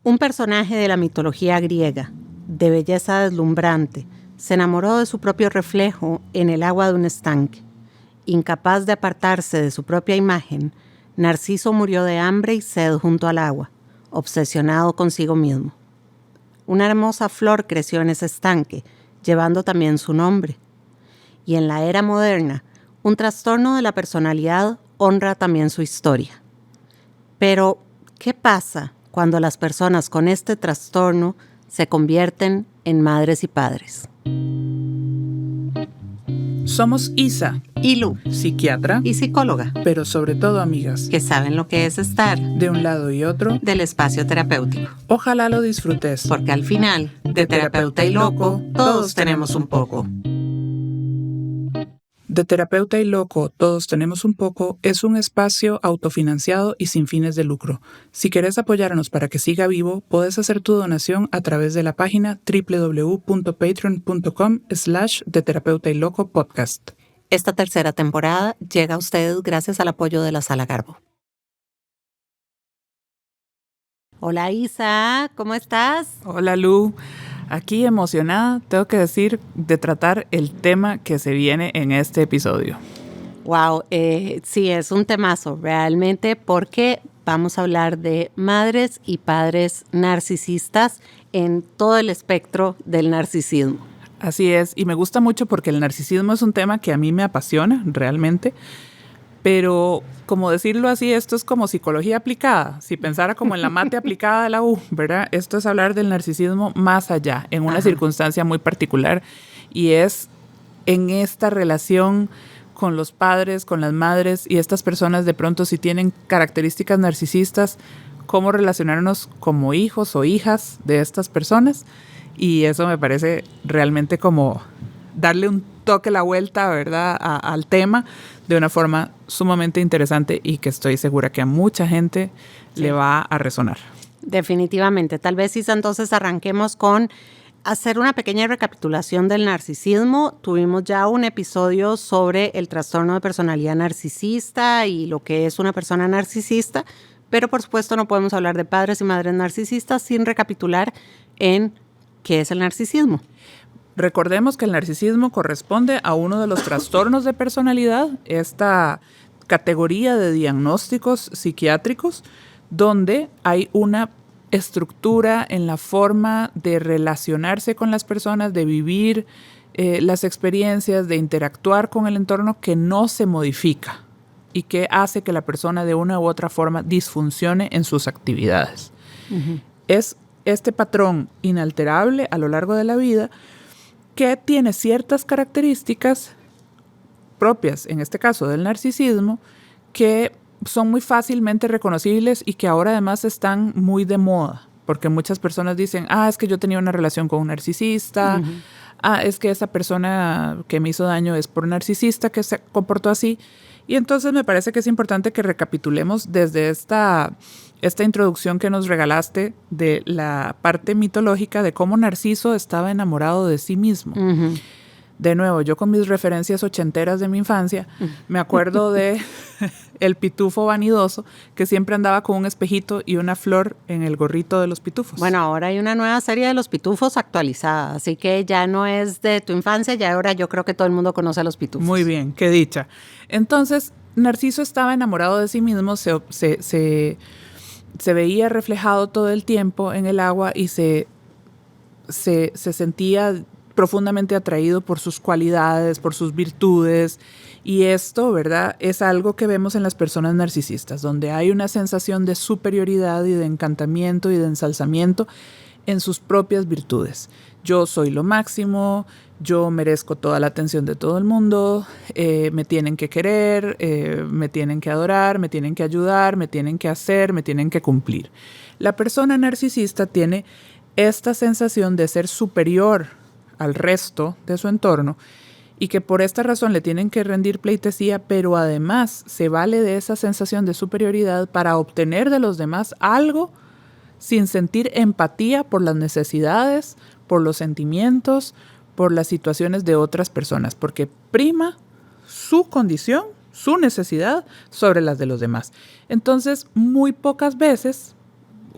Un personaje de la mitología griega, de belleza deslumbrante, se enamoró de su propio reflejo en el agua de un estanque. Incapaz de apartarse de su propia imagen, Narciso murió de hambre y sed junto al agua, obsesionado consigo mismo. Una hermosa flor creció en ese estanque, llevando también su nombre. Y en la era moderna, un trastorno de la personalidad honra también su historia. Pero, ¿qué pasa cuando las personas con este trastorno se convierten en madres y padres? Somos Isa Y Lu, psiquiatra y psicóloga, pero sobre todo amigas, que saben lo que es estar de un lado y otro del espacio terapéutico. Ojalá lo disfrutes. Porque al final, de terapeuta y loco, todos tenemos un poco. De Terapeuta y Loco, todos tenemos un poco, es un espacio autofinanciado y sin fines de lucro. Si quieres apoyarnos para que siga vivo, puedes hacer tu donación a través de la página www.patreon.com/de Terapeuta y Loco podcast. Esta tercera temporada llega a ustedes gracias al apoyo de la Sala Garbo. Hola Isa, ¿cómo estás? Hola Lu, aquí emocionada, tengo que decir, de tratar el tema que se viene en este episodio. Wow, sí, es un temazo realmente porque vamos a hablar de madres y padres narcisistas en todo el espectro del narcisismo. Así es, y me gusta mucho porque el narcisismo es un tema que a mí me apasiona realmente, pero como decirlo así, esto es como psicología aplicada, si pensara como en la mate aplicada de la U, ¿verdad? Esto es hablar del narcisismo más allá, en una circunstancia muy particular, y es en esta relación con los padres, con las madres, y estas personas de pronto si tienen características narcisistas, cómo relacionarnos como hijos o hijas de estas personas. Y eso me parece realmente como darle un toque, la vuelta, ¿verdad?, al tema de una forma sumamente interesante y que estoy segura que a mucha gente le va a resonar. Definitivamente. Tal vez, Isa, entonces arranquemos con hacer una pequeña recapitulación del narcisismo. Tuvimos ya un episodio sobre el trastorno de personalidad narcisista y lo que es una persona narcisista, pero por supuesto no podemos hablar de padres y madres narcisistas sin recapitular en ¿qué es el narcisismo? Recordemos que el narcisismo corresponde a uno de los trastornos de personalidad, esta categoría de diagnósticos psiquiátricos, donde hay una estructura en la forma de relacionarse con las personas, de vivir las experiencias, de interactuar con el entorno que no se modifica y que hace que la persona de una u otra forma disfuncione en sus actividades. Uh-huh. Es este patrón inalterable a lo largo de la vida que tiene ciertas características propias, en este caso del narcisismo, que son muy fácilmente reconocibles y que ahora además están muy de moda, porque muchas personas dicen, es que yo tenía una relación con un narcisista, es que esa persona que me hizo daño es por un narcisista que se comportó así. Y entonces me parece que es importante que recapitulemos desde esta introducción que nos regalaste de la parte mitológica de cómo Narciso estaba enamorado de sí mismo. Uh-huh. De nuevo, yo con mis referencias ochenteras de mi infancia, me acuerdo de el pitufo vanidoso que siempre andaba con un espejito y una flor en el gorrito de los pitufos. Bueno, ahora hay una nueva serie de los pitufos actualizada, así que ya no es de tu infancia, ya ahora yo creo que todo el mundo conoce a los pitufos. Muy bien, qué dicha. Entonces, Narciso estaba enamorado de sí mismo, se veía reflejado todo el tiempo en el agua y se sentía profundamente atraído por sus cualidades, por sus virtudes. Y esto, ¿verdad?, es algo que vemos en las personas narcisistas, donde hay una sensación de superioridad y de encantamiento y de ensalzamiento en sus propias virtudes. Yo soy lo máximo, yo merezco toda la atención de todo el mundo, me tienen que querer, me tienen que adorar, me tienen que ayudar, me tienen que hacer, me tienen que cumplir. La persona narcisista tiene esta sensación de ser superior al resto de su entorno y que por esta razón le tienen que rendir pleitesía, pero además se vale de esa sensación de superioridad para obtener de los demás algo sin sentir empatía por las necesidades, por los sentimientos, por las situaciones de otras personas, porque prima su condición, su necesidad sobre las de los demás. Entonces, muy pocas veces,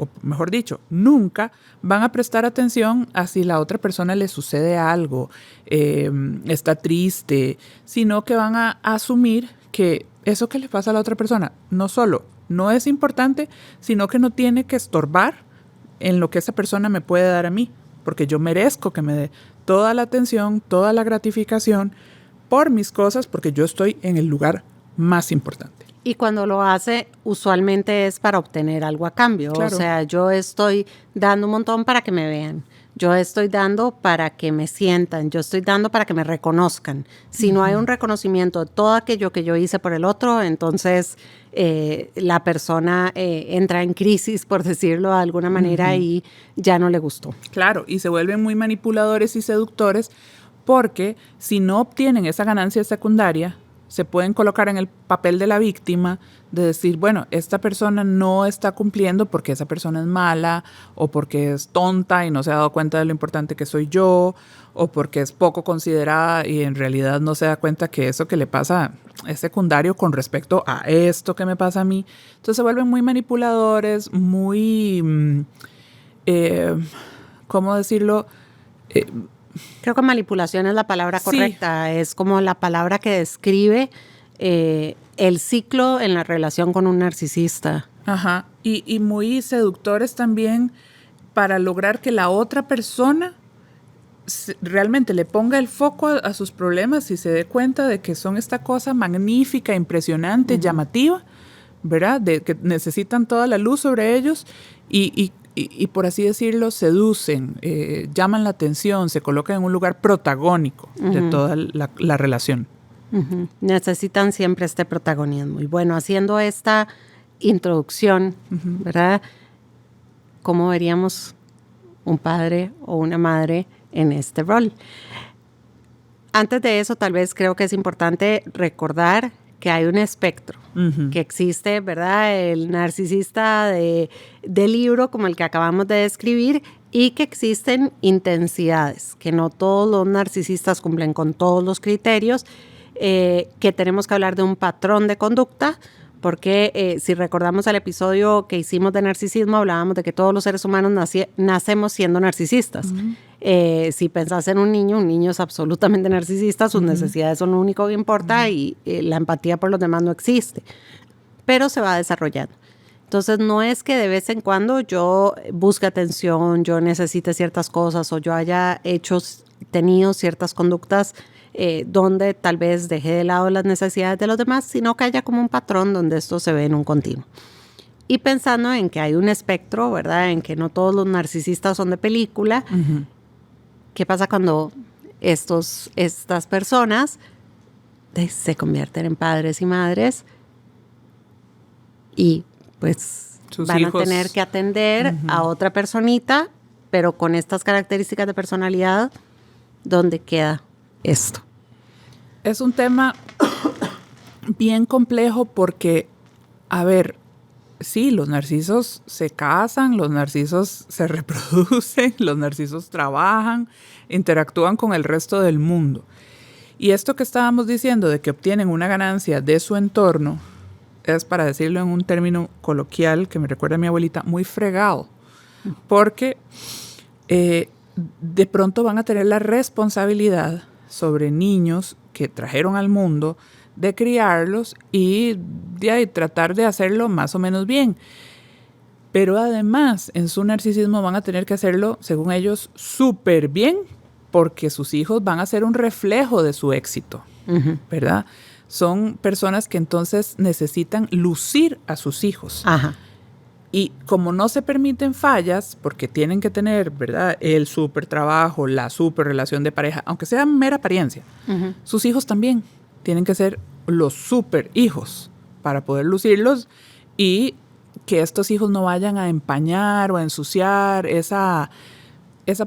o mejor dicho, nunca van a prestar atención a si la otra persona le sucede algo, está triste, sino que van a asumir que eso que le pasa a la otra persona no solo no es importante, sino que no tiene que estorbar en lo que esa persona me puede dar a mí, porque yo merezco que me dé toda la atención, toda la gratificación por mis cosas, porque yo estoy en el lugar más importante. Y cuando lo hace, usualmente es para obtener algo a cambio. Claro. O sea, yo estoy dando un montón para que me vean. Yo estoy dando para que me sientan. Yo estoy dando para que me reconozcan. Si no hay un reconocimiento de todo aquello que yo hice por el otro, entonces la persona entra en crisis, por decirlo de alguna manera, y ya no le gustó. Claro, y se vuelven muy manipuladores y seductores porque si no obtienen esa ganancia secundaria, se pueden colocar en el papel de la víctima, de decir, bueno, esta persona no está cumpliendo porque esa persona es mala, o porque es tonta y no se ha dado cuenta de lo importante que soy yo, o porque es poco considerada y en realidad no se da cuenta que eso que le pasa es secundario con respecto a esto que me pasa a mí. Entonces se vuelven muy manipuladores, muy, ¿cómo decirlo? Creo que manipulación es la palabra correcta. Sí. Es como la palabra que describe el ciclo en la relación con un narcisista. Ajá. Y muy seductores también para lograr que la otra persona realmente le ponga el foco a sus problemas y se dé cuenta de que son esta cosa magnífica, impresionante, llamativa, ¿verdad? De que necesitan toda la luz sobre ellos y por así decirlo, seducen, llaman la atención, se colocan en un lugar protagónico de toda la relación. Necesitan siempre este protagonismo. Y bueno, haciendo esta introducción, ¿verdad? ¿Cómo veríamos un padre o una madre en este rol? Antes de eso, tal vez creo que es importante recordar que hay un espectro, que existe, ¿verdad? El narcisista de libro, como el que acabamos de describir, y que existen intensidades, que no todos los narcisistas cumplen con todos los criterios, que tenemos que hablar de un patrón de conducta, porque si recordamos el episodio que hicimos de narcisismo, hablábamos de que todos los seres humanos nacemos siendo narcisistas. Si pensás en un niño es absolutamente narcisista, sus necesidades son lo único que importa y la empatía por los demás no existe, pero se va desarrollando. Entonces no es que de vez en cuando yo busque atención, yo necesite ciertas cosas o yo haya tenido ciertas conductas donde tal vez dejé de lado las necesidades de los demás, sino que haya como un patrón donde esto se ve en un continuo. Y pensando en que hay un espectro, ¿verdad? En que no todos los narcisistas son de película. ¿Qué pasa cuando estas personas se convierten en padres y madres y pues van a tener que atender a otra personita, pero con estas características de personalidad, ¿dónde queda esto? Es un tema bien complejo porque, a ver, sí, los narcisos se casan, los narcisos se reproducen, los narcisos trabajan, interactúan con el resto del mundo. Y esto que estábamos diciendo de que obtienen una ganancia de su entorno, es, para decirlo en un término coloquial que me recuerda a mi abuelita, muy fregado. Porque de pronto van a tener la responsabilidad sobre niños que trajeron al mundo, de criarlos y de tratar de hacerlo más o menos bien. Pero además, en su narcisismo van a tener que hacerlo, según ellos, súper bien, porque sus hijos van a ser un reflejo de su éxito, ¿verdad? Son personas que entonces necesitan lucir a sus hijos. Ajá. Y como no se permiten fallas, porque tienen que tener, ¿verdad?, el súper trabajo, la súper relación de pareja, aunque sea mera apariencia, sus hijos también tienen que ser los súper hijos para poder lucirlos y que estos hijos no vayan a empañar o a ensuciar esa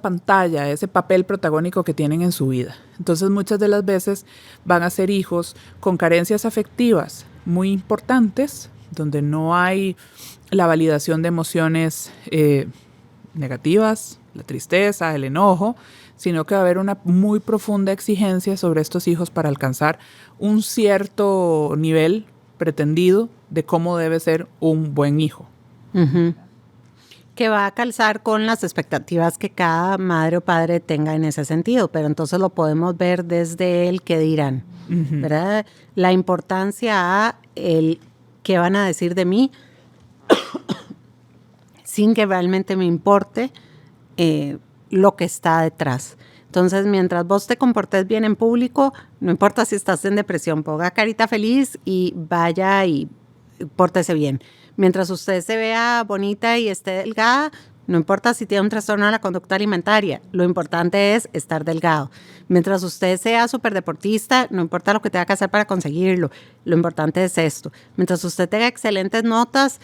pantalla, ese papel protagónico que tienen en su vida. Entonces muchas de las veces van a ser hijos con carencias afectivas muy importantes, donde no hay la validación de emociones negativas, la tristeza, el enojo, sino que va a haber una muy profunda exigencia sobre estos hijos para alcanzar un cierto nivel pretendido de cómo debe ser un buen hijo. que va a calzar con las expectativas que cada madre o padre tenga en ese sentido, pero entonces lo podemos ver desde el qué dirán, ¿verdad? La importancia a el qué van a decir de mí sin que realmente me importe lo que está detrás. Entonces, mientras vos te comportes bien en público, no importa si estás en depresión, ponga carita feliz y vaya y pórtese bien. Mientras usted se vea bonita y esté delgada, no importa si tiene un trastorno de la conducta alimentaria, lo importante es estar delgado. Mientras usted sea súper deportista, no importa lo que tenga que hacer para conseguirlo, lo importante es esto. Mientras usted tenga excelentes notas,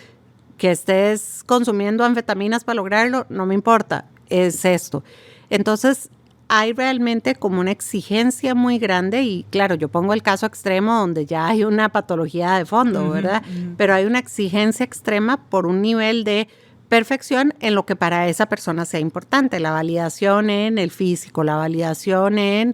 que estés consumiendo anfetaminas para lograrlo, no me importa, es esto. Entonces, hay realmente como una exigencia muy grande y claro, yo pongo el caso extremo donde ya hay una patología de fondo, ¿verdad? Pero hay una exigencia extrema por un nivel de perfección en lo que para esa persona sea importante, la validación en el físico, la validación en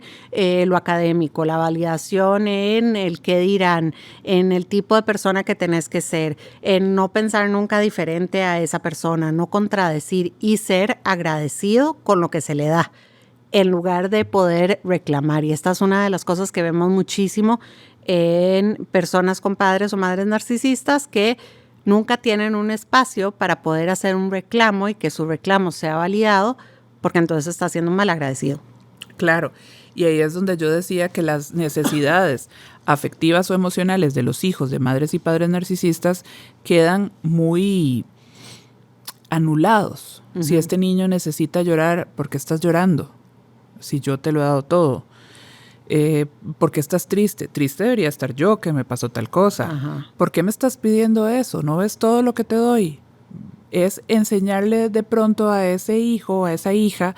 lo académico, la validación en el qué dirán, en el tipo de persona que tenés que ser, en no pensar nunca diferente a esa persona, no contradecir y ser agradecido con lo que se le da, en lugar de poder reclamar. Y esta es una de las cosas que vemos muchísimo en personas con padres o madres narcisistas que nunca tienen un espacio para poder hacer un reclamo y que su reclamo sea validado, porque entonces está siendo un malagradecido. Claro, y ahí es donde yo decía que las necesidades afectivas o emocionales de los hijos de madres y padres narcisistas quedan muy anulados. Si este niño necesita llorar, ¿por qué estás llorando? Si yo te lo he dado todo. ¿Por qué estás triste? Triste debería estar yo, que me pasó tal cosa. Ajá. ¿Por qué me estás pidiendo eso? ¿No ves todo lo que te doy? Es enseñarle de pronto a ese hijo, a esa hija,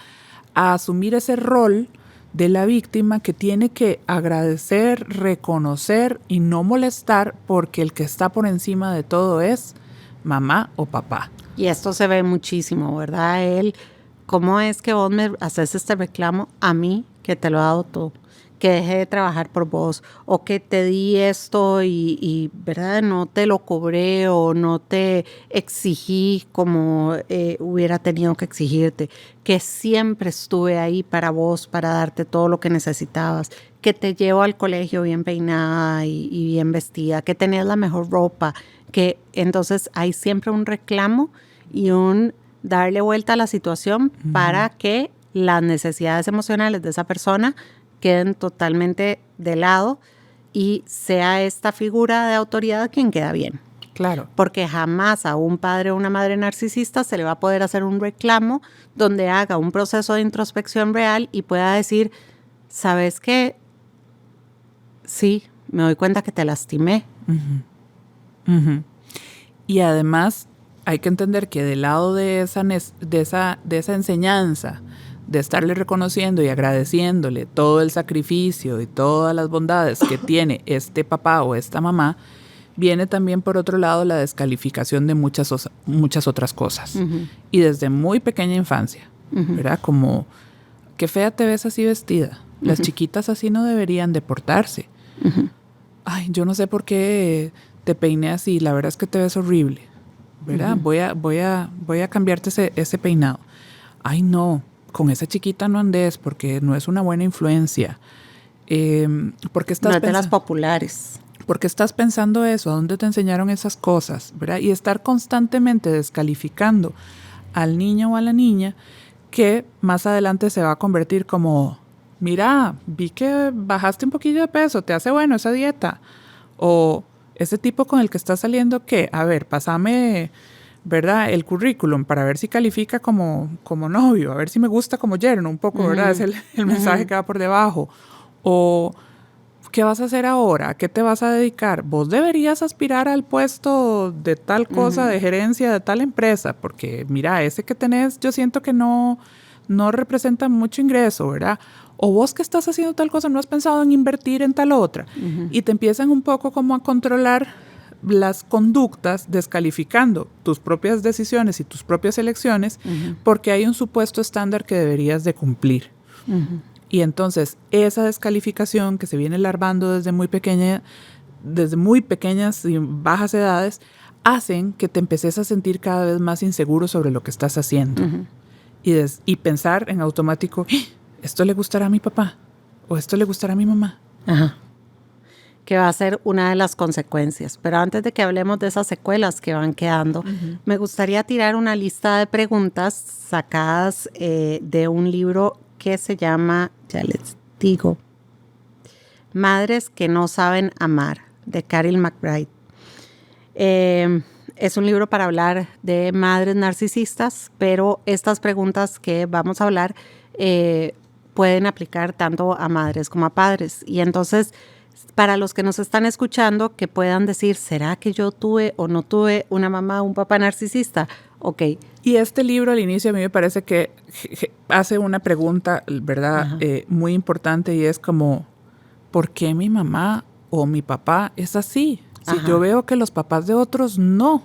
a asumir ese rol de la víctima que tiene que agradecer, reconocer y no molestar porque el que está por encima de todo es mamá o papá. Y esto se ve muchísimo, ¿verdad? ¿Cómo es que vos me haces este reclamo a mí que te lo he dado todo? Que dejé de trabajar por vos o que te di esto y ¿verdad? No te lo cobré o no te exigí como hubiera tenido que exigirte, que siempre estuve ahí para vos, para darte todo lo que necesitabas, que te llevo al colegio bien peinada y bien vestida, que tenés la mejor ropa, que entonces hay siempre un reclamo y un darle vuelta a la situación para que las necesidades emocionales de esa persona queden totalmente de lado y sea esta figura de autoridad quien queda bien. Claro. Porque jamás a un padre o una madre narcisista se le va a poder hacer un reclamo donde haga un proceso de introspección real y pueda decir, ¿sabes qué? Sí, me doy cuenta que te lastimé. Y además hay que entender que del lado de esa enseñanza, de estarle reconociendo y agradeciéndole todo el sacrificio y todas las bondades que tiene este papá o esta mamá, viene también por otro lado la descalificación de muchas otras cosas. Y desde muy pequeña infancia, ¿verdad? Como, qué fea te ves así vestida. Las chiquitas así no deberían de portarse. Ay, yo no sé por qué te peiné así, la verdad es que te ves horrible, ¿verdad? Voy a cambiarte ese peinado. Ay, no, con esa chiquita no andes porque no es una buena influencia. Porque estás no es de las populares. ¿Por qué estás pensando eso? ¿A dónde te enseñaron esas cosas? ¿Verdad? Y estar constantemente descalificando al niño o a la niña que más adelante se va a convertir como, mira, vi que bajaste un poquillo de peso, te hace bueno esa dieta. O ese tipo con el que estás saliendo, ¿qué? A ver, pásame, ¿verdad? El currículum para ver si califica como novio, a ver si me gusta como yerno un poco, ¿verdad? Es el mensaje que va por debajo. O, ¿qué vas a hacer ahora? ¿A qué te vas a dedicar? Vos deberías aspirar al puesto de tal cosa, de gerencia de tal empresa, porque mira, ese que tenés yo siento que no representa mucho ingreso, ¿verdad? O vos que estás haciendo tal cosa, no has pensado en invertir en tal otra. Y te empiezan un poco como a controlar las conductas, descalificando tus propias decisiones y tus propias elecciones, porque hay un supuesto estándar que deberías de cumplir. Y entonces esa descalificación que se viene larvando desde muy pequeñas y bajas edades hacen que te empeces a sentir cada vez más inseguro sobre lo que estás haciendo. Y pensar en automático, ¿esto le gustará a mi papá? ¿O esto le gustará a mi mamá? Ajá. Que va a ser una de las consecuencias. Pero antes de que hablemos de esas secuelas que van quedando, me gustaría tirar una lista de preguntas sacadas de un libro que se llama, ya les digo, Madres que no saben amar, de Carol McBride. Es un libro para hablar de madres narcisistas, pero estas preguntas que vamos a hablar pueden aplicar tanto a madres como a padres. Y entonces, para los que nos están escuchando, que puedan decir, ¿será que yo tuve o no tuve una mamá o un papá narcisista? Ok. Y este libro al inicio a mí me parece que hace una pregunta, ¿verdad? Muy importante, y es como, ¿por qué mi mamá o mi papá es así? Si yo veo que los papás de otros no.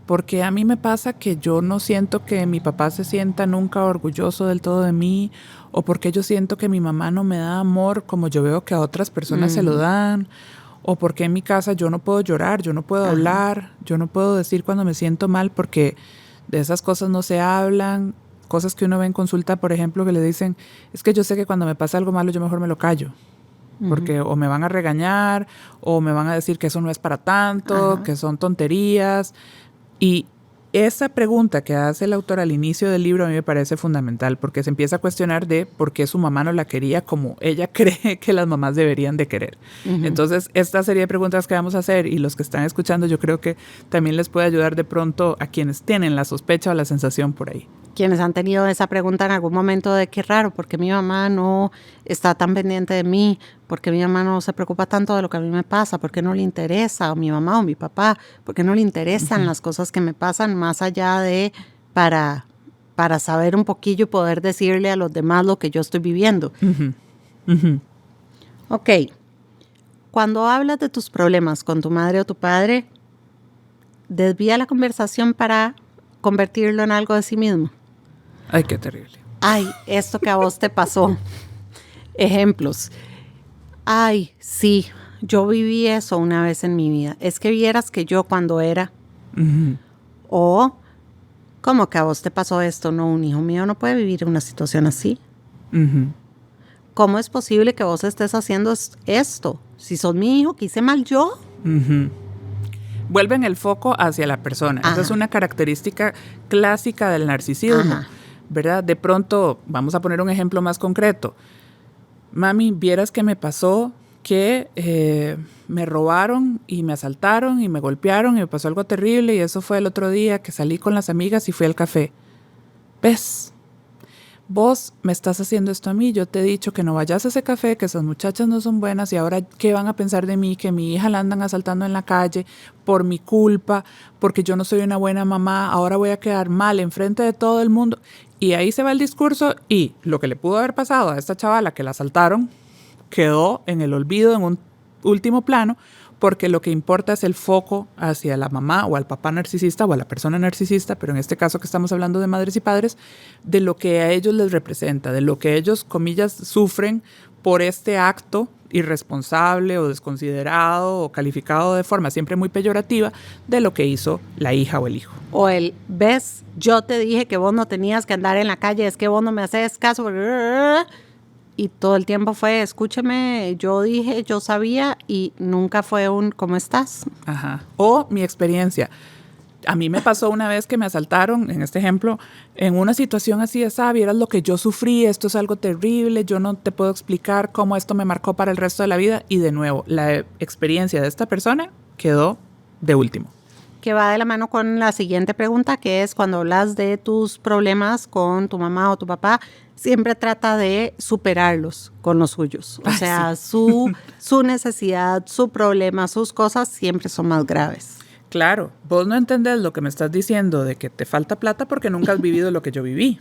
Porque a mí me pasa que yo no siento que mi papá se sienta nunca orgulloso del todo de mí, o porque yo siento que mi mamá no me da amor como yo veo que a otras personas se lo dan, o porque en mi casa yo no puedo llorar, yo no puedo hablar, yo no puedo decir cuando me siento mal, porque de esas cosas no se hablan. Cosas que uno ve en consulta, por ejemplo, que le dicen, es que yo sé que cuando me pasa algo malo yo mejor me lo callo. Porque o me van a regañar, o me van a decir que eso no es para tanto, que son tonterías. Y esa pregunta que hace el autor al inicio del libro a mí me parece fundamental, porque se empieza a cuestionar de por qué su mamá no la quería como ella cree que las mamás deberían de querer. Entonces, esta serie de preguntas que vamos a hacer, y los que están escuchando, yo creo que también les puede ayudar de pronto a quienes tienen la sospecha o la sensación por ahí. Quienes han tenido esa pregunta en algún momento de qué raro, ¿por qué mi mamá no está tan pendiente de mí? ¿Por qué mi mamá no se preocupa tanto de lo que a mí me pasa? ¿Por qué no le interesa? O mi mamá o mi papá, ¿por qué no le interesan las cosas que me pasan más allá de para saber un poquillo y poder decirle a los demás lo que yo estoy viviendo? Ok. Cuando hablas de tus problemas con tu madre o tu padre, desvía la conversación para convertirlo en algo de sí mismo. Ay, qué terrible. Ay, esto que a vos te pasó. Ejemplos. Ay, sí, yo viví eso una vez en mi vida. Es que vieras que yo cuando era. O, ¿cómo que a vos te pasó esto? No, un hijo mío no puede vivir una situación así. ¿Cómo es posible que vos estés haciendo esto? Si sos mi hijo, ¿qué hice mal yo? Vuelven el foco hacia la persona. Esa es una característica clásica del narcisismo, ¿verdad? De pronto, vamos a poner un ejemplo más concreto. Mami, vieras que me pasó que me robaron y me asaltaron y me golpearon y me pasó algo terrible, y eso fue el otro día que salí con las amigas y fui al café. ¿Ves? Vos me estás haciendo esto a mí, yo te he dicho que no vayas a ese café, que esas muchachas no son buenas, y ahora ¿qué van a pensar de mí? Que mi hija la andan asaltando en la calle por mi culpa, porque yo no soy una buena mamá, ahora voy a quedar mal enfrente de todo el mundo. Y ahí se va el discurso, y lo que le pudo haber pasado a esta chavala que la asaltaron quedó en el olvido, en un último plano, porque lo que importa es el foco hacia la mamá o al papá narcisista o a la persona narcisista, pero en este caso que estamos hablando de madres y padres, de lo que a ellos les representa, de lo que ellos, comillas, sufren por este acto irresponsable o desconsiderado o calificado de forma siempre muy peyorativa de lo que hizo la hija o el hijo. O el, ves, yo te dije que vos no tenías que andar en la calle, es que vos no me haces caso. Y todo el tiempo fue, escúcheme, yo dije, yo sabía, y nunca fue un, ¿cómo estás? O mi experiencia. A mí me pasó una vez que me asaltaron, en este ejemplo, en una situación así de, vieras lo que yo sufrí, esto es algo terrible, yo no te puedo explicar cómo esto me marcó para el resto de la vida. Y de nuevo, la experiencia de esta persona quedó de último. Que va de la mano con la siguiente pregunta, que es cuando hablas de tus problemas con tu mamá o tu papá, siempre trata de superarlos con los suyos. O sea, sí. su necesidad, su problema, sus cosas siempre son más graves. Claro, vos no entendés lo que me estás diciendo de que te falta plata porque nunca has vivido lo que yo viví.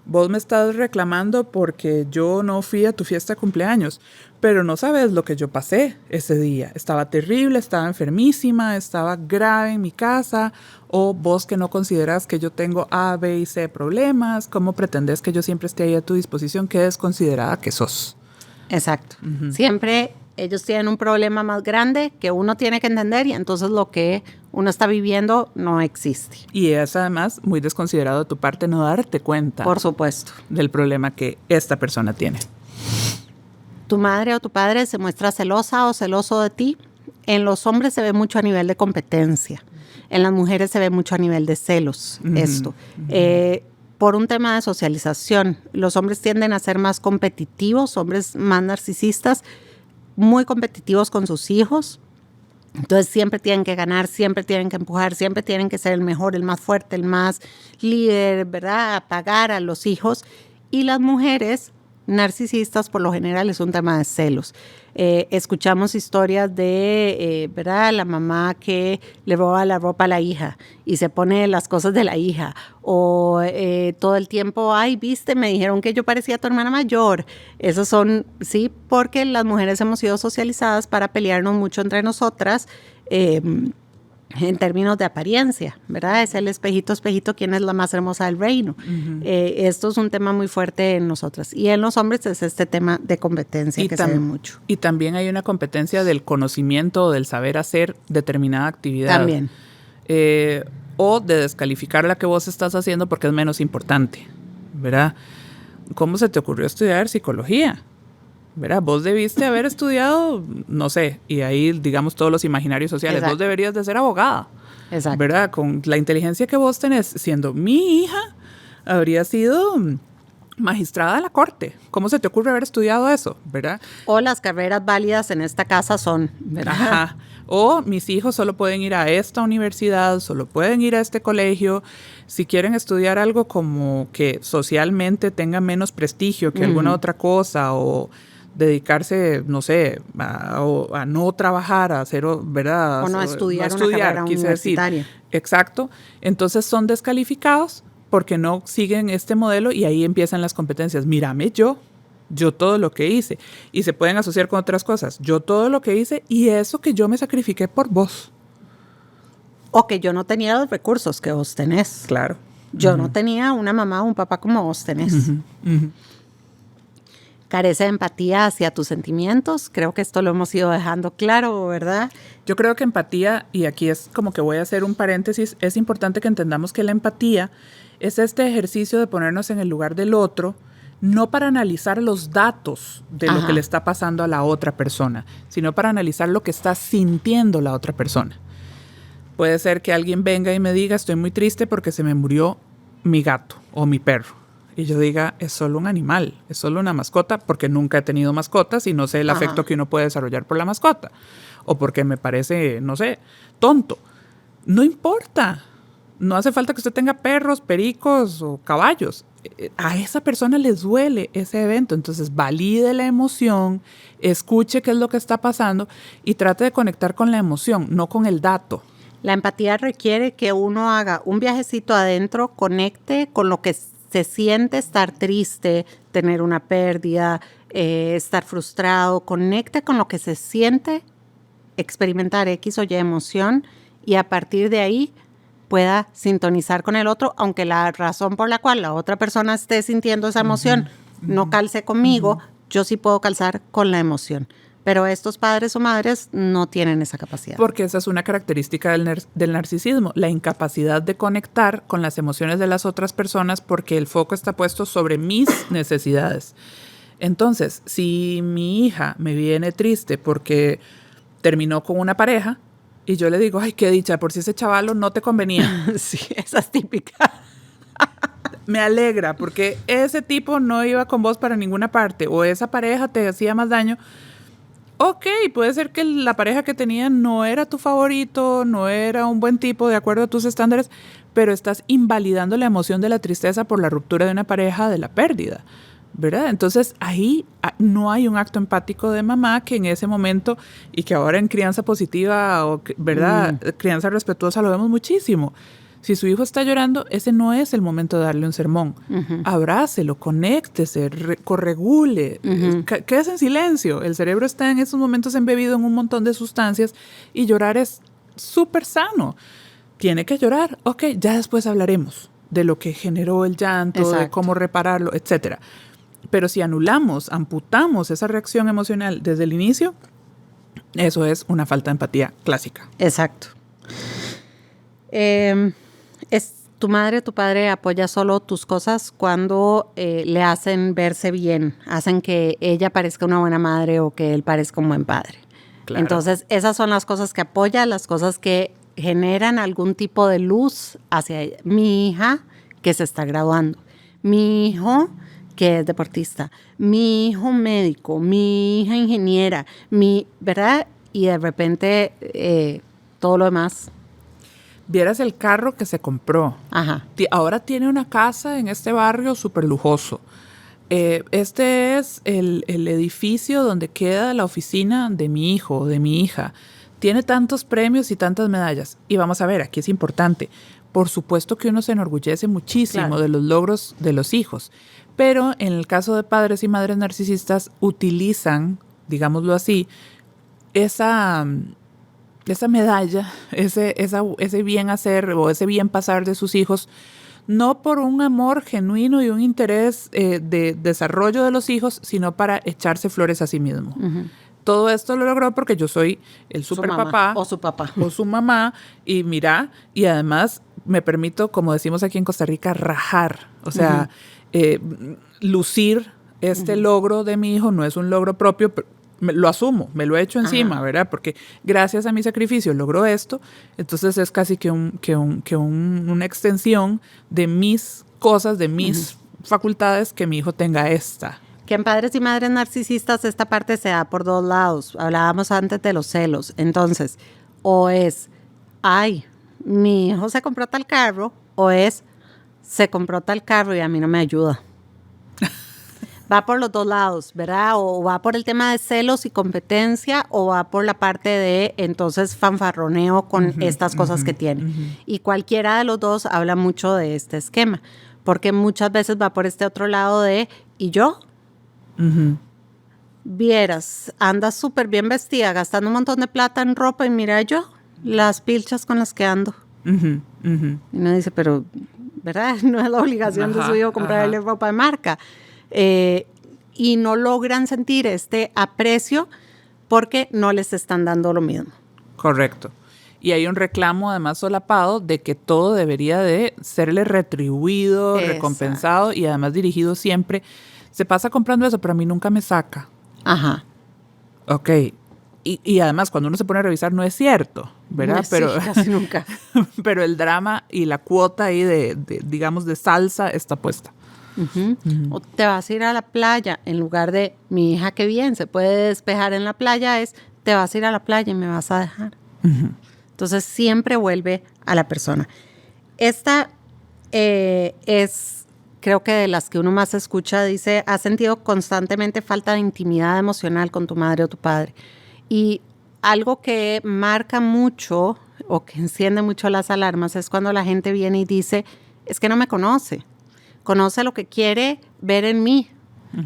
Vos me estás reclamando porque yo no fui a tu fiesta de cumpleaños, pero no sabes lo que yo pasé ese día. Estaba terrible, estaba enfermísima, estaba grave en mi casa. O vos que no consideras que yo tengo A, B y C problemas, ¿cómo pretendés que yo siempre esté ahí a tu disposición? Qué desconsiderada que sos. Exacto. Siempre ellos tienen un problema más grande que uno tiene que entender, y entonces lo que uno está viviendo no existe. Y es además muy desconsiderado de tu parte no darte cuenta. Por supuesto. Del problema que esta persona tiene. Tu madre o tu padre se muestra celosa o celoso de ti. En los hombres se ve mucho a nivel de competencia. En las mujeres se ve mucho a nivel de celos, esto. Por un tema de socialización, los hombres tienden a ser más competitivos, hombres más narcisistas, muy competitivos con sus hijos. Entonces siempre tienen que ganar, siempre tienen que empujar, siempre tienen que ser el mejor, el más fuerte, el más líder, ¿verdad? Apagar a los hijos. Y las mujeres narcisistas, por lo general, es un tema de celos. Escuchamos historias de, ¿verdad? La mamá que le roba la ropa a la hija y se pone las cosas de la hija. O todo el tiempo, ay, viste, me dijeron que yo parecía tu hermana mayor. Esos son, sí, porque las mujeres hemos sido socializadas para pelearnos mucho entre nosotras, en términos de apariencia, ¿verdad? Es el espejito, quién es la más hermosa del reino. Esto es un tema muy fuerte en nosotras. Y en los hombres es este tema de competencia que se ve mucho. Y también hay una competencia del conocimiento, del saber hacer determinada actividad. También. O de descalificar la que vos estás haciendo porque es menos importante, ¿verdad? ¿Cómo se te ocurrió estudiar psicología? ¿Verdad? Vos debiste haber estudiado, no sé, y ahí digamos todos los imaginarios sociales. Exacto. Vos deberías de ser abogada. Exacto. ¿Verdad? Con la inteligencia que vos tenés, siendo mi hija, habría sido magistrada de la corte. ¿Cómo se te ocurre haber estudiado eso? ¿Verdad? O las carreras válidas en esta casa son, ¿verdad? Ajá. O mis hijos solo pueden ir a esta universidad, solo pueden ir a este colegio. Si quieren estudiar algo como que socialmente tenga menos prestigio que alguna otra cosa, o dedicarse, no sé, a no trabajar, a hacer, ¿verdad? O no estudiar una carrera universitaria. Decir. Exacto. Entonces son descalificados porque no siguen este modelo y ahí empiezan las competencias. Mírame yo todo lo que hice. Y se pueden asociar con otras cosas. Yo todo lo que hice y eso que yo me sacrifiqué por vos. O que yo no tenía los recursos que vos tenés. Claro. Yo no tenía una mamá o un papá como vos tenés. Carece de empatía hacia tus sentimientos. Creo que esto lo hemos ido dejando claro, ¿verdad? Yo creo que empatía, y aquí es como que voy a hacer un paréntesis, es importante que entendamos que la empatía es este ejercicio de ponernos en el lugar del otro, no para analizar los datos de lo que le está pasando a la otra persona, sino para analizar lo que está sintiendo la otra persona. Puede ser que alguien venga y me diga, estoy muy triste porque se me murió mi gato o mi perro. Y yo diga, es solo un animal, es solo una mascota, porque nunca he tenido mascotas y no sé el afecto que uno puede desarrollar por la mascota. O porque me parece, no sé, tonto. No importa. No hace falta que usted tenga perros, pericos o caballos. A esa persona le duele ese evento. Entonces, valide la emoción, escuche qué es lo que está pasando y trate de conectar con la emoción, no con el dato. La empatía requiere que uno haga un viajecito adentro, conecte con lo que se siente estar triste, tener una pérdida, estar frustrado, conecte con lo que se siente, experimentar X o Y emoción y a partir de ahí pueda sintonizar con el otro, aunque la razón por la cual la otra persona esté sintiendo esa emoción no calce conmigo, yo sí puedo calzar con la emoción. Pero estos padres o madres no tienen esa capacidad. Porque esa es una característica del narcisismo, la incapacidad de conectar con las emociones de las otras personas porque el foco está puesto sobre mis necesidades. Entonces, si mi hija me viene triste porque terminó con una pareja y yo le digo, ay, qué dicha, por si ese chavalo no te convenía. Sí, esa es típica. Me alegra porque ese tipo no iba con vos para ninguna parte o esa pareja te hacía más daño. Ok, puede ser que la pareja que tenía no era tu favorito, no era un buen tipo de acuerdo a tus estándares, pero estás invalidando la emoción de la tristeza por la ruptura de una pareja, de la pérdida, ¿verdad? Entonces ahí no hay un acto empático de mamá que en ese momento, y que ahora en crianza positiva, o ¿verdad? Crianza respetuosa lo vemos muchísimo. Si su hijo está llorando, ese no es el momento de darle un sermón. Abrácelo, conéctese, corregule, quédese en silencio. El cerebro está en esos momentos embebido en un montón de sustancias y llorar es súper sano. Tiene que llorar. Ok, ya después hablaremos de lo que generó el llanto, de cómo repararlo, etc. Pero si amputamos esa reacción emocional desde el inicio, eso es una falta de empatía clásica. Exacto. Tu madre o tu padre apoya solo tus cosas cuando le hacen verse bien, hacen que ella parezca una buena madre o que él parezca un buen padre. Claro. Entonces, esas son las cosas que apoya, las cosas que generan algún tipo de luz hacia ella. Mi hija, que se está graduando. Mi hijo, que es deportista. Mi hijo médico. Mi hija ingeniera. ¿Verdad? Y de repente, todo lo demás. Vieras el carro que se compró. Ajá. Ahora tiene una casa en este barrio súper lujoso. Este es el edificio donde queda la oficina de mi hijo o de mi hija. Tiene tantos premios y tantas medallas. Y vamos a ver, aquí es importante. Por supuesto que uno se enorgullece muchísimo Claro. de los logros de los hijos. Pero en el caso de padres y madres narcisistas, utilizan, digámoslo así, esa medalla, ese bien hacer o ese bien pasar de sus hijos, no por un amor genuino y un interés de desarrollo de los hijos, sino para echarse flores a sí mismo. Uh-huh. Todo esto lo logró porque yo soy el super papá. O su papá. O su mamá. Y mira, y además me permito, como decimos aquí en Costa Rica, rajar. O sea, lucir este logro de mi hijo no es un logro propio, pero lo asumo, me lo he hecho encima, ¿verdad? Porque gracias a mi sacrificio logró esto, entonces es casi que una extensión de mis cosas, de mis facultades, que mi hijo tenga esta. Que en padres y madres narcisistas esta parte se da por dos lados. Hablábamos antes de los celos. Entonces, o es, ay, mi hijo se compró tal carro, o es, se compró tal carro y a mí no me ayuda. Va por los dos lados, ¿verdad? O va por el tema de celos y competencia, o va por la parte de, entonces, fanfarroneo con estas cosas que tiene. Y cualquiera de los dos habla mucho de este esquema, porque muchas veces va por este otro lado de, ¿y yo? Vieras, andas súper bien vestida, gastando un montón de plata en ropa, y mira yo, las pilchas con las que ando. Y uno dice, pero, ¿verdad? No es la obligación de su hijo comprarle ropa de marca. Y no logran sentir este aprecio porque no les están dando lo mismo. Correcto. Y hay un reclamo además solapado de que todo debería de serle retribuido, recompensado y además dirigido siempre. Se pasa comprando eso, pero a mí nunca me saca. Ajá. Ok. Y además cuando uno se pone a revisar no es cierto, ¿verdad? No, pero sí, casi nunca. Pero el drama y la cuota ahí digamos, de salsa está puesta. O te vas a ir a la playa en lugar de mi hija, qué bien, se puede despejar en la playa, es te vas a ir a la playa y me vas a dejar. Entonces siempre vuelve a la persona. Esta es, creo que de las que uno más escucha, dice, has sentido constantemente falta de intimidad emocional con tu madre o tu padre. Y algo que marca mucho o que enciende mucho las alarmas es cuando la gente viene y dice, es que no me conoce. Conoce lo que quiere ver en mí,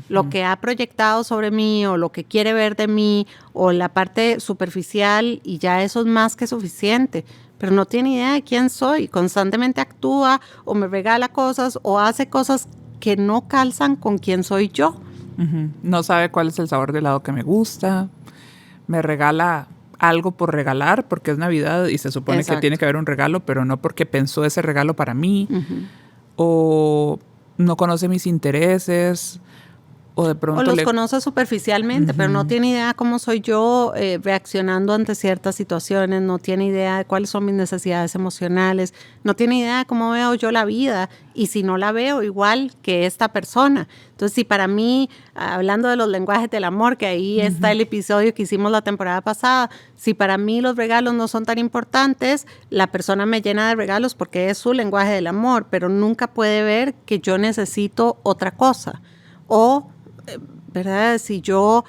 lo que ha proyectado sobre mí o lo que quiere ver de mí o la parte superficial y ya eso es más que suficiente, pero no tiene idea de quién soy. Constantemente actúa o me regala cosas o hace cosas que no calzan con quién soy yo. No sabe cuál es el sabor de helado que me gusta, me regala algo por regalar porque es Navidad y se supone que tiene que haber un regalo, pero no porque pensó ese regalo para mí. O no conoce mis intereses, o de pronto... O los conoce superficialmente, pero no tiene idea cómo soy yo reaccionando ante ciertas situaciones, no tiene idea de cuáles son mis necesidades emocionales, no tiene idea de cómo veo yo la vida y si no la veo igual que esta persona. Entonces, si para mí, hablando de los lenguajes del amor, que ahí está el episodio que hicimos la temporada pasada, si para mí los regalos no son tan importantes, la persona me llena de regalos porque es su lenguaje del amor, pero nunca puede ver que yo necesito otra cosa. O, ¿verdad? Si yo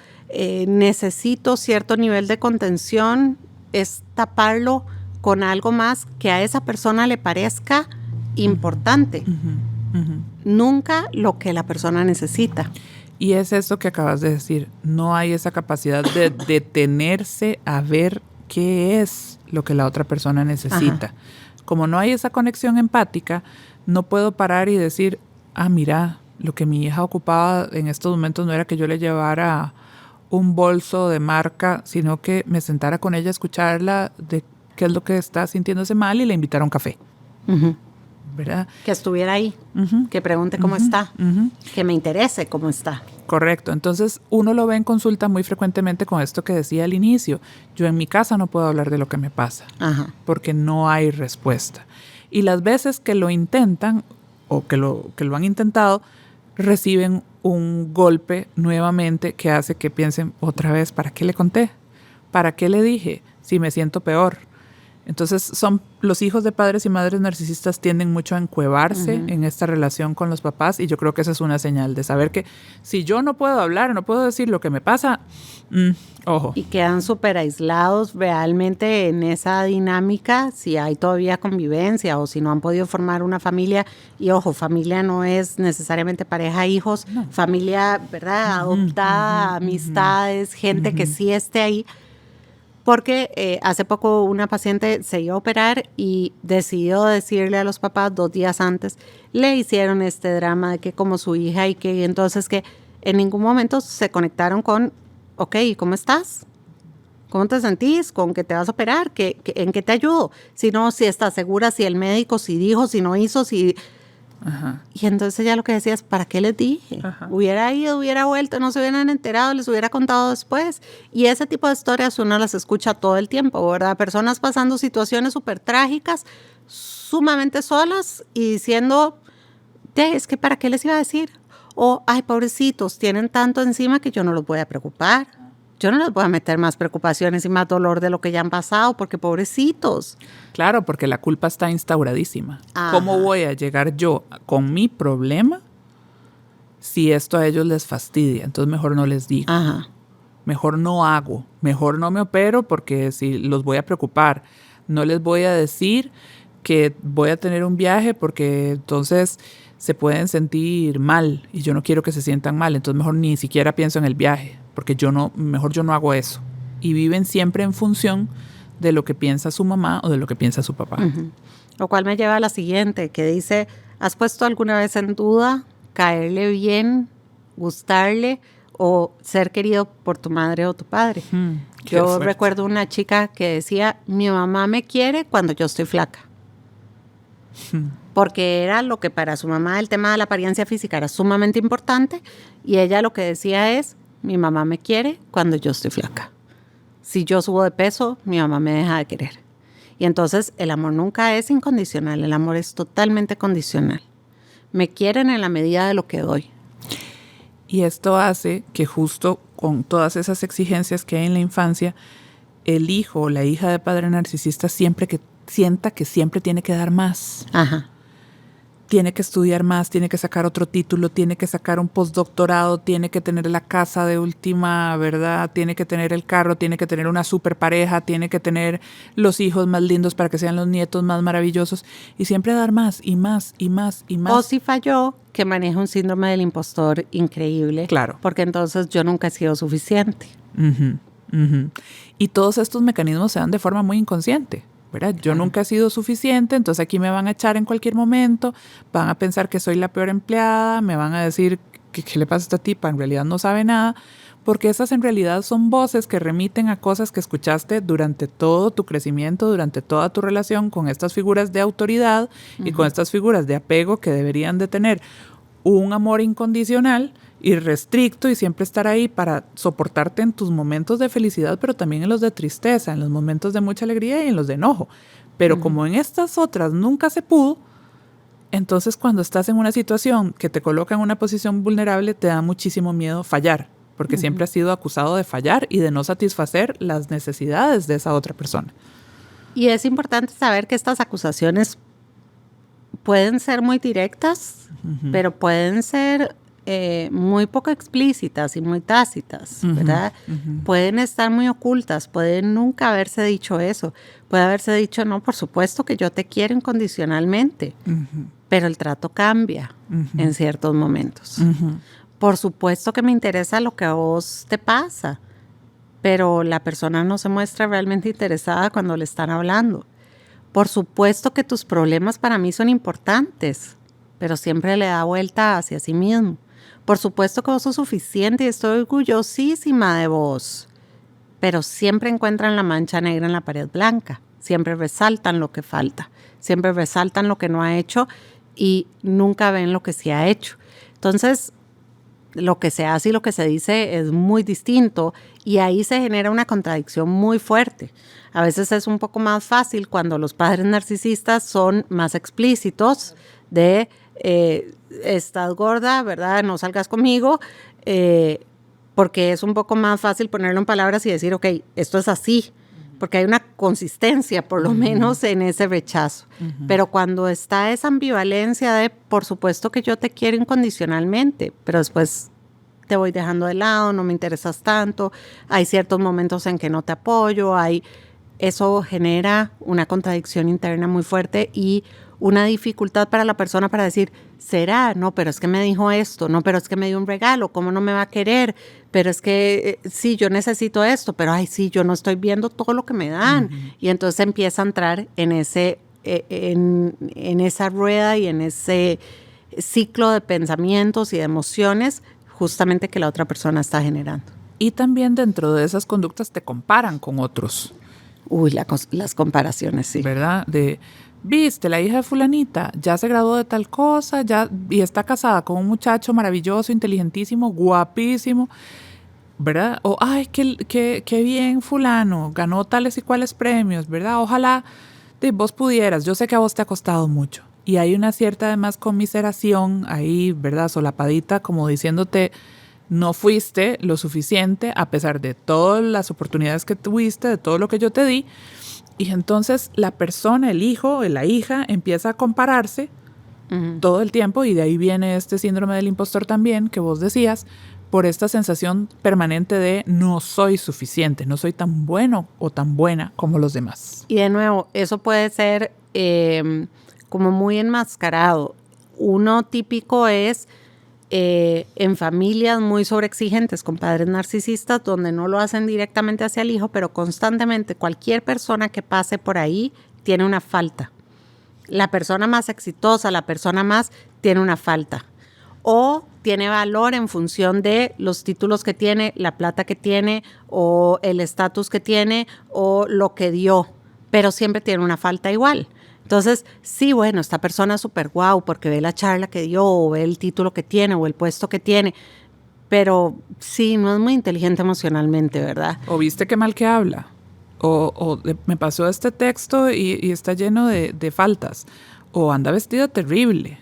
necesito cierto nivel de contención, es taparlo con algo más que a esa persona le parezca importante. Nunca lo que la persona necesita. Y es eso que acabas de decir, no hay esa capacidad de detenerse a ver qué es lo que la otra persona necesita. Como no hay esa conexión empática, no puedo parar y decir, mira, lo que mi hija ocupaba en estos momentos no era que yo le llevara un bolso de marca, sino que me sentara con ella a escucharla de qué es lo que está sintiéndose mal y le invitaron café. Ujú. ¿Verdad? Que estuviera ahí, que pregunte cómo está, que me interese cómo está. Correcto. Entonces, uno lo ve en consulta muy frecuentemente con esto que decía al inicio. Yo en mi casa no puedo hablar de lo que me pasa, porque no hay respuesta. Y las veces que lo intentan o que lo han intentado, reciben un golpe nuevamente que hace que piensen otra vez, ¿para qué le conté? ¿Para qué le dije? Si me siento peor. Entonces, los hijos de padres y madres narcisistas tienden mucho a encuevarse en esta relación con los papás, y yo creo que esa es una señal de saber que si yo no puedo hablar, no puedo decir lo que me pasa, ojo. Y quedan súper aislados realmente en esa dinámica, si hay todavía convivencia o si no han podido formar una familia. Y ojo, familia no es necesariamente pareja, hijos, familia, ¿verdad? Adoptada, amistades, gente que sí esté ahí. Porque hace poco una paciente se iba a operar y decidió decirle a los papás 2 días antes, le hicieron este drama de que como su hija y que entonces que en ningún momento se conectaron con, ok, ¿cómo estás? ¿Cómo te sentís? ¿Con qué te vas a operar? ¿En qué te ayudo? Si no, si estás segura, si el médico, si dijo, si no hizo, si... Ajá. Y entonces ella lo que decía es, ¿para qué les dije? Hubiera ido, hubiera vuelto, no se hubieran enterado, les hubiera contado después. Y ese tipo de historias uno las escucha todo el tiempo, ¿verdad? Personas pasando situaciones súper trágicas, sumamente solas y diciendo, es que ¿para qué les iba a decir? O, ay, pobrecitos, tienen tanto encima que yo no los voy a preocupar. Yo no les voy a meter más preocupaciones y más dolor de lo que ya han pasado, porque pobrecitos. Claro, porque la culpa está instauradísima. Ajá. ¿Cómo voy a llegar yo con mi problema si esto a ellos les fastidia? Entonces mejor no les digo. Ajá. Mejor no hago. Mejor no me opero porque si los voy a preocupar. No les voy a decir que voy a tener un viaje porque entonces se pueden sentir mal y yo no quiero que se sientan mal. Entonces mejor ni siquiera pienso en el viaje porque mejor yo no hago eso. Y viven siempre en función de lo que piensa su mamá o de lo que piensa su papá. Lo cual me lleva a la siguiente, que dice, ¿has puesto alguna vez en duda caerle bien, gustarle o ser querido por tu madre o tu padre? Yo recuerdo una chica que decía, mi mamá me quiere cuando yo estoy flaca. Porque era lo que para su mamá el tema de la apariencia física era sumamente importante y ella lo que decía es, mi mamá me quiere cuando yo estoy flaca. Si yo subo de peso, mi mamá me deja de querer. Y entonces el amor nunca es incondicional, el amor es totalmente condicional. Me quieren en la medida de lo que doy. Y esto hace que justo con todas esas exigencias que hay en la infancia, el hijo o la hija de padre narcisista siempre que sienta que siempre tiene que dar más. Ajá. Tiene que estudiar más, tiene que sacar otro título, tiene que sacar un postdoctorado, tiene que tener la casa de última, ¿verdad? Tiene que tener el carro, tiene que tener una super pareja, tiene que tener los hijos más lindos para que sean los nietos más maravillosos y siempre dar más y más y más y más. O si falló, que maneja un síndrome del impostor increíble. Claro. Porque entonces yo nunca he sido suficiente. Y todos estos mecanismos se dan de forma muy inconsciente. ¿Verdad? Yo nunca he sido suficiente, entonces aquí me van a echar en cualquier momento, van a pensar que soy la peor empleada, me van a decir ¿qué le pasa a esta tipa? En realidad no sabe nada, porque esas en realidad son voces que remiten a cosas que escuchaste durante todo tu crecimiento, durante toda tu relación con estas figuras de autoridad y con estas figuras de apego que deberían de tener un amor incondicional irrestricto y siempre estar ahí para soportarte en tus momentos de felicidad, pero también en los de tristeza, en los momentos de mucha alegría y en los de enojo. Pero como en estas otras nunca se pudo, entonces cuando estás en una situación que te coloca en una posición vulnerable, te da muchísimo miedo fallar, porque siempre has sido acusado de fallar y de no satisfacer las necesidades de esa otra persona. Y es importante saber que estas acusaciones pueden ser muy directas, pero pueden ser muy poco explícitas y muy tácitas, ¿verdad? Pueden estar muy ocultas, pueden nunca haberse dicho eso. Puede haberse dicho, no, por supuesto que yo te quiero incondicionalmente, pero el trato cambia en ciertos momentos. Por supuesto que me interesa lo que a vos te pasa, pero la persona no se muestra realmente interesada cuando le están hablando. Por supuesto que tus problemas para mí son importantes, pero siempre le da vuelta hacia sí mismo. Por supuesto que vos sos suficiente y estoy orgullosísima de vos, pero siempre encuentran la mancha negra en la pared blanca. siempre resaltan lo que falta, siempre resaltan lo que no ha hecho y nunca ven lo que sí ha hecho. Entonces, lo que se hace y lo que se dice es muy distinto y ahí se genera una contradicción muy fuerte. A veces es un poco más fácil cuando los padres narcisistas son más explícitos de estás gorda, ¿verdad? No salgas conmigo, porque es un poco más fácil ponerlo en palabras y decir, ok, esto es así, porque hay una consistencia por lo menos en ese rechazo. Pero cuando está esa ambivalencia de, por supuesto que yo te quiero incondicionalmente, pero después te voy dejando de lado, no me interesas tanto, hay ciertos momentos en que no te apoyo, eso genera una contradicción interna muy fuerte y una dificultad para la persona para decir, ¿será? No, pero es que me dijo esto, no, pero es que me dio un regalo, ¿cómo no me va a querer? Pero es que sí, yo necesito esto, pero ay, sí, yo no estoy viendo todo lo que me dan. Y entonces empieza a entrar en esa rueda y en ese ciclo de pensamientos y de emociones justamente que la otra persona está generando. Y también dentro de esas conductas te comparan con otros. Uy, las comparaciones, sí. ¿Verdad? Viste, la hija de fulanita ya se graduó de tal cosa, y está casada con un muchacho maravilloso, inteligentísimo, guapísimo, ¿verdad? O, ay, qué bien fulano, ganó tales y cuales premios, ¿verdad? Ojalá vos pudieras, yo sé que a vos te ha costado mucho. Y hay una cierta además conmiseración ahí, ¿verdad? Solapadita, como diciéndote, no fuiste lo suficiente a pesar de todas las oportunidades que tuviste, de todo lo que yo te di. Y entonces la persona, el hijo, la hija, empieza a compararse todo el tiempo y de ahí viene este síndrome del impostor también que vos decías, por esta sensación permanente de no soy suficiente, no soy tan bueno o tan buena como los demás. Y de nuevo, eso puede ser como muy enmascarado. Uno típico es en familias muy sobreexigentes con padres narcisistas donde no lo hacen directamente hacia el hijo, pero constantemente cualquier persona que pase por ahí tiene una falta. La persona más exitosa, la persona más, tiene una falta. O tiene valor en función de los títulos que tiene, la plata que tiene, o el estatus que tiene, o lo que dio, pero siempre tiene una falta igual. Entonces, sí, bueno, esta persona es súper guau porque ve la charla que dio, o ve el título que tiene, o el puesto que tiene, pero sí, no es muy inteligente emocionalmente, ¿verdad? O viste qué mal que habla, me pasó este texto y está lleno de faltas, o anda vestida terrible,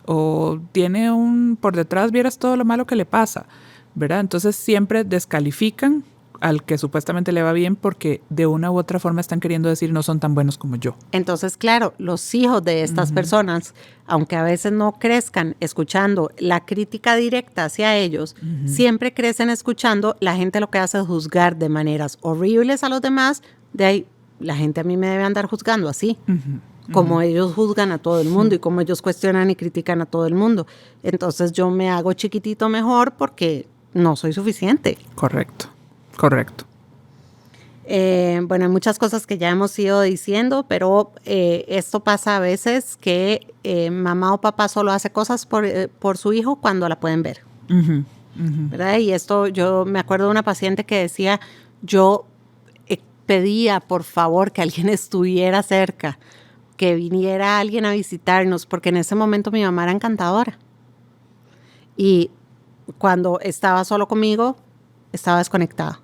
o tiene por detrás vieras todo lo malo que le pasa, ¿verdad? Entonces siempre descalifican al que supuestamente le va bien porque de una u otra forma están queriendo decir no son tan buenos como yo. Entonces, claro, los hijos de estas personas, aunque a veces no crezcan escuchando la crítica directa hacia ellos, siempre crecen escuchando, la gente lo que hace es juzgar de maneras horribles a los demás, de ahí la gente a mí me debe andar juzgando así. Como ellos juzgan a todo el mundo y como ellos cuestionan y critican a todo el mundo. Entonces yo me hago chiquitito mejor porque no soy suficiente. Correcto. Bueno, hay muchas cosas que ya hemos ido diciendo, pero esto pasa a veces que mamá o papá solo hace cosas por su hijo cuando la pueden ver. ¿Verdad? Y esto, yo me acuerdo de una paciente que decía, yo pedía por favor que alguien estuviera cerca, que viniera alguien a visitarnos, porque en ese momento mi mamá era encantadora. Y cuando estaba solo conmigo, estaba desconectada.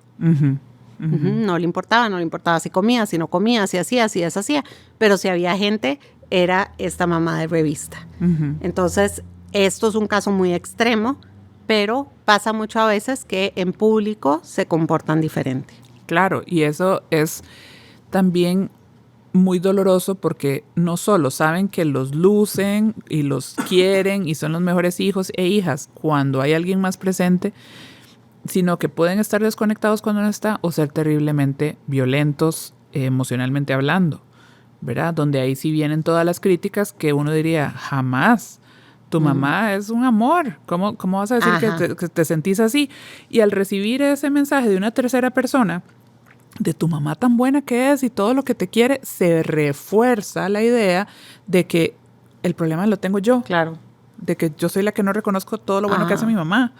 No le importaba si comía, si no comía, si hacía, si deshacía, pero si había gente, era esta mamá de revista. Entonces, esto es un caso muy extremo, pero pasa mucho a veces que en público se comportan diferente. Claro, y eso es también muy doloroso porque no solo saben que los lucen y los quieren y son los mejores hijos e hijas cuando hay alguien más presente, sino que pueden estar desconectados cuando no está o ser terriblemente violentos emocionalmente hablando, ¿verdad? Donde ahí sí vienen todas las críticas que uno diría, jamás, tu mamá es un amor, ¿cómo vas a decir que te sentís así? Y al recibir ese mensaje de una tercera persona, de tu mamá tan buena que es y todo lo que te quiere, se refuerza la idea de que el problema lo tengo yo. Claro. De que yo soy la que no reconozco todo lo bueno que hace mi mamá.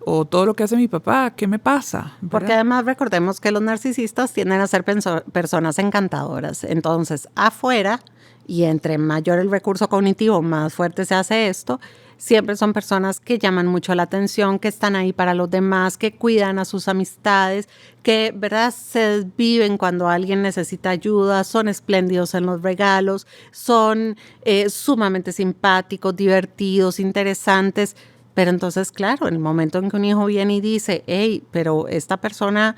o todo lo que hace mi papá, ¿qué me pasa? ¿Verdad? Porque además recordemos que los narcisistas tienden a ser personas encantadoras. Entonces, afuera, y entre mayor el recurso cognitivo, más fuerte se hace esto, siempre son personas que llaman mucho la atención, que están ahí para los demás, que cuidan a sus amistades, que, ¿verdad?, se desviven cuando alguien necesita ayuda, son espléndidos en los regalos, son sumamente simpáticos, divertidos, interesantes. Pero entonces, claro, en el momento en que un hijo viene y dice, hey, pero esta persona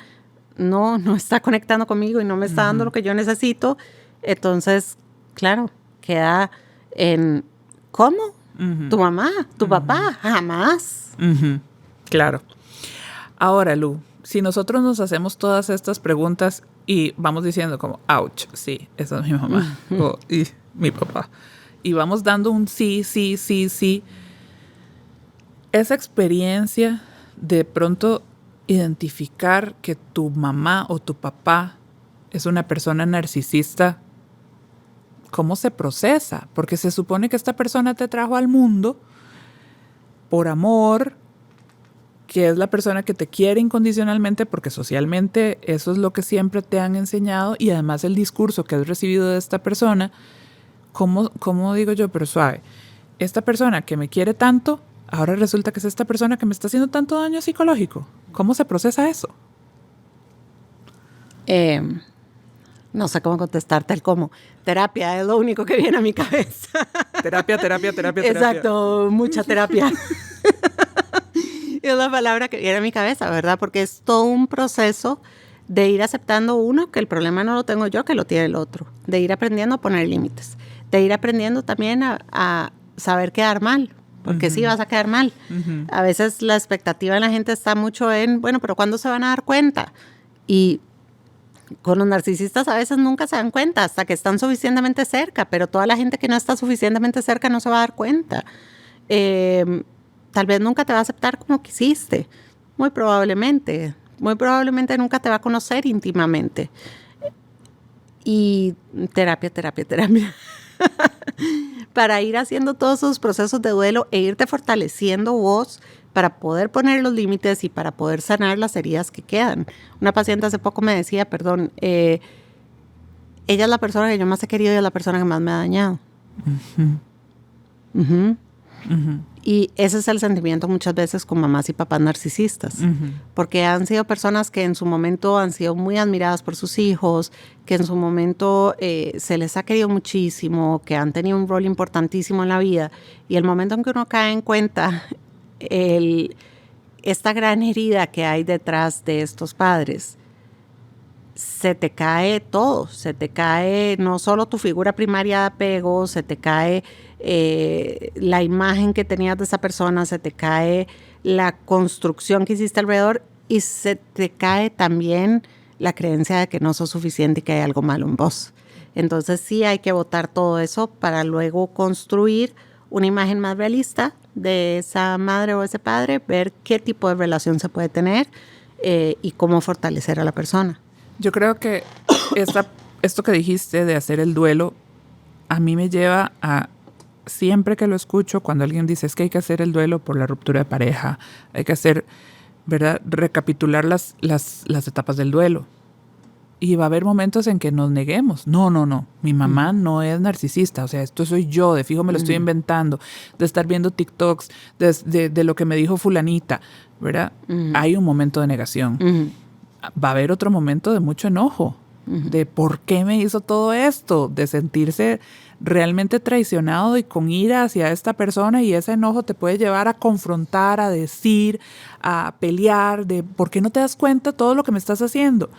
no está conectando conmigo y no me está dando lo que yo necesito, entonces, claro, queda en, ¿cómo? ¿Tu mamá? ¿Tu papá? Jamás. Claro. Ahora, Lu, si nosotros nos hacemos todas estas preguntas y vamos diciendo como, ouch, sí, esa es mi mamá, o y mi papá, y vamos dando un sí, sí, sí, sí, esa experiencia de pronto identificar que tu mamá o tu papá es una persona narcisista, ¿cómo se procesa? Porque se supone que esta persona te trajo al mundo por amor, que es la persona que te quiere incondicionalmente, porque socialmente eso es lo que siempre te han enseñado, y además el discurso que has recibido de esta persona, ¿cómo digo yo? Pero suave, esta persona que me quiere tanto, ahora resulta que es esta persona que me está haciendo tanto daño psicológico. ¿Cómo se procesa eso? No sé cómo contestarte el cómo. Terapia es lo único que viene a mi cabeza. Terapia. Exacto, mucha terapia. Es la palabra que viene a mi cabeza, ¿verdad? Porque es todo un proceso de ir aceptando uno, que el problema no lo tengo yo, que lo tiene el otro. De ir aprendiendo a poner límites. De ir aprendiendo también a saber quedar mal. Porque sí vas a quedar mal. A veces la expectativa de la gente está mucho en, bueno, pero ¿cuándo se van a dar cuenta? Y con los narcisistas a veces nunca se dan cuenta hasta que están suficientemente cerca, pero toda la gente que no está suficientemente cerca no se va a dar cuenta. Tal vez nunca te va a aceptar como quisiste, muy probablemente nunca te va a conocer íntimamente. Y terapia. Para ir haciendo todos esos procesos de duelo e irte fortaleciendo vos para poder poner los límites y para poder sanar las heridas que quedan. Una paciente hace poco me decía, ella es la persona que yo más he querido y es la persona que más me ha dañado. Y ese es el sentimiento muchas veces con mamás y papás narcisistas, porque han sido personas que en su momento han sido muy admiradas por sus hijos, que en su momento se les ha querido muchísimo, que han tenido un rol importantísimo en la vida, y el momento en que uno cae en cuenta esta gran herida que hay detrás de estos padres, se te cae todo, se te cae no solo tu figura primaria de apego, se te cae la imagen que tenías de esa persona, se te cae la construcción que hiciste alrededor y se te cae también la creencia de que no sos suficiente y que hay algo malo en vos. Entonces sí hay que botar todo eso para luego construir una imagen más realista de esa madre o ese padre, ver qué tipo de relación se puede tener y cómo fortalecer a la persona. Yo creo que esto que dijiste de hacer el duelo, a mí me lleva a, siempre que lo escucho, cuando alguien dice es que hay que hacer el duelo por la ruptura de pareja, hay que hacer, ¿verdad?, recapitular las etapas del duelo. Y va a haber momentos en que nos neguemos. No, mi mamá no es narcisista. O sea, esto soy yo, de fijo me lo estoy inventando, de estar viendo TikToks, de lo que me dijo fulanita, ¿verdad? Hay un momento de negación. Va a haber otro momento de mucho enojo, de por qué me hizo todo esto, de sentirse realmente traicionado y con ira hacia esta persona, y ese enojo te puede llevar a confrontar, a decir, a pelear, de por qué no te das cuenta todo lo que me estás haciendo.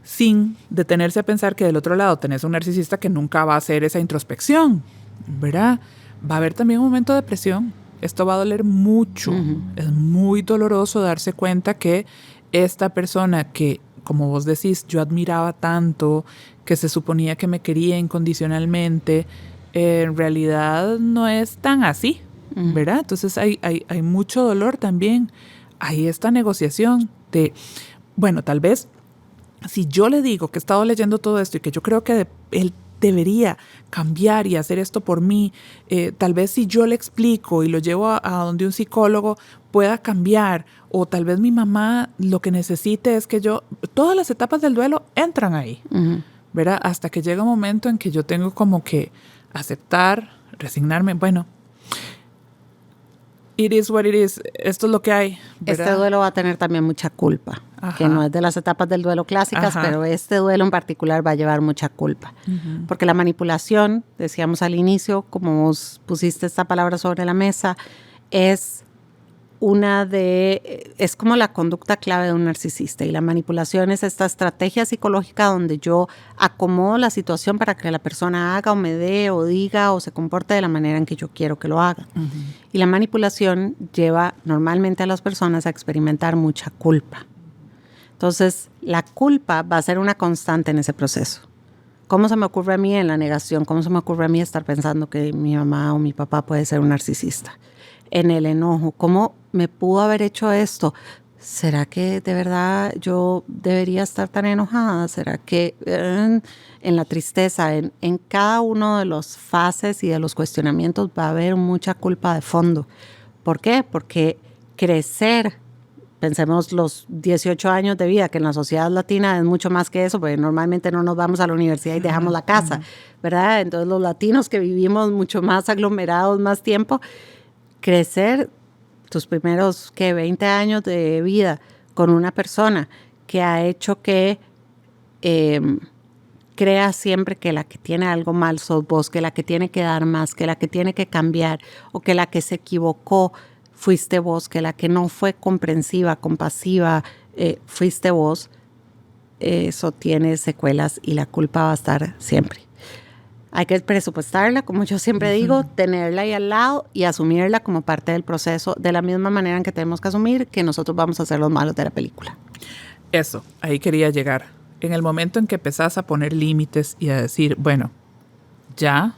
Sin detenerse a pensar que del otro lado tenés un narcisista que nunca va a hacer esa introspección, ¿verdad? Va a haber también un momento de depresión. Esto va a doler mucho. Es muy doloroso darse cuenta que esta persona que, como vos decís, yo admiraba tanto, que se suponía que me quería incondicionalmente, en realidad no es tan así, ¿verdad? Entonces hay mucho dolor también. Hay esta negociación de, bueno, tal vez si yo le digo que he estado leyendo todo esto y que yo creo que debería cambiar y hacer esto por mí. Tal vez si yo le explico y lo llevo a donde un psicólogo pueda cambiar, o tal vez mi mamá lo que necesite es que yo... Todas las etapas del duelo entran ahí, ¿verdad? Hasta que llega un momento en que yo tengo como que aceptar, resignarme. Bueno, it is what it is. Esto es lo que hay, ¿verdad? Este duelo va a tener también mucha culpa, que no es de las etapas del duelo clásicas, pero este duelo en particular va a llevar mucha culpa. Porque la manipulación, decíamos al inicio, como vos pusiste esta palabra sobre la mesa, es como la conducta clave de un narcisista, y la manipulación es esta estrategia psicológica donde yo acomodo la situación para que la persona haga o me dé o diga o se comporte de la manera en que yo quiero que lo haga. Y la manipulación lleva normalmente a las personas a experimentar mucha culpa. Entonces, la culpa va a ser una constante en ese proceso. ¿Cómo se me ocurre a mí en la negación? ¿Cómo se me ocurre a mí estar pensando que mi mamá o mi papá puede ser un narcisista? En el enojo, ¿cómo me pudo haber hecho esto? ¿Será que de verdad yo debería estar tan enojada? ¿Será que en la tristeza, en cada uno de los fases y de los cuestionamientos va a haber mucha culpa de fondo? ¿Por qué? Porque crecer, pensemos los 18 años de vida, que en la sociedad latina es mucho más que eso, porque normalmente no nos vamos a la universidad y dejamos la casa, ¿verdad? Entonces los latinos que vivimos mucho más aglomerados, más tiempo, crecer tus primeros 20 años de vida con una persona que ha hecho que creas siempre que la que tiene algo mal sos vos, que la que tiene que dar más, que la que tiene que cambiar, o que la que se equivocó fuiste vos, que la que no fue comprensiva, compasiva, fuiste vos. Eso tiene secuelas y la culpa va a estar siempre. Hay que presupuestarla, como yo siempre digo, tenerla ahí al lado y asumirla como parte del proceso, de la misma manera en que tenemos que asumir que nosotros vamos a ser los malos de la película. Eso, ahí quería llegar. En el momento en que empezás a poner límites y a decir, bueno, ya,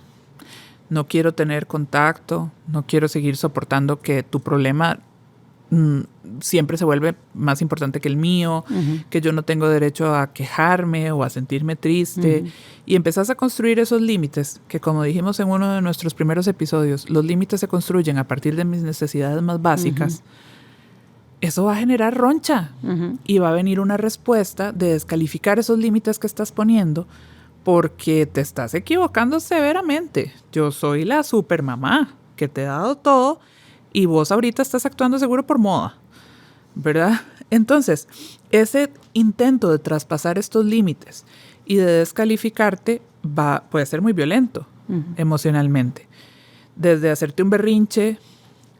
no quiero tener contacto, no quiero seguir soportando que tu problema siempre se vuelve más importante que el mío, que yo no tengo derecho a quejarme o a sentirme triste. Y empezás a construir esos límites, que como dijimos en uno de nuestros primeros episodios, los límites se construyen a partir de mis necesidades más básicas. Eso va a generar roncha y va a venir una respuesta de descalificar esos límites que estás poniendo porque te estás equivocando severamente. Yo soy la supermamá que te he dado todo y vos ahorita estás actuando seguro por moda, ¿verdad? Entonces, ese intento de traspasar estos límites y de descalificarte puede ser muy violento emocionalmente. Desde hacerte un berrinche,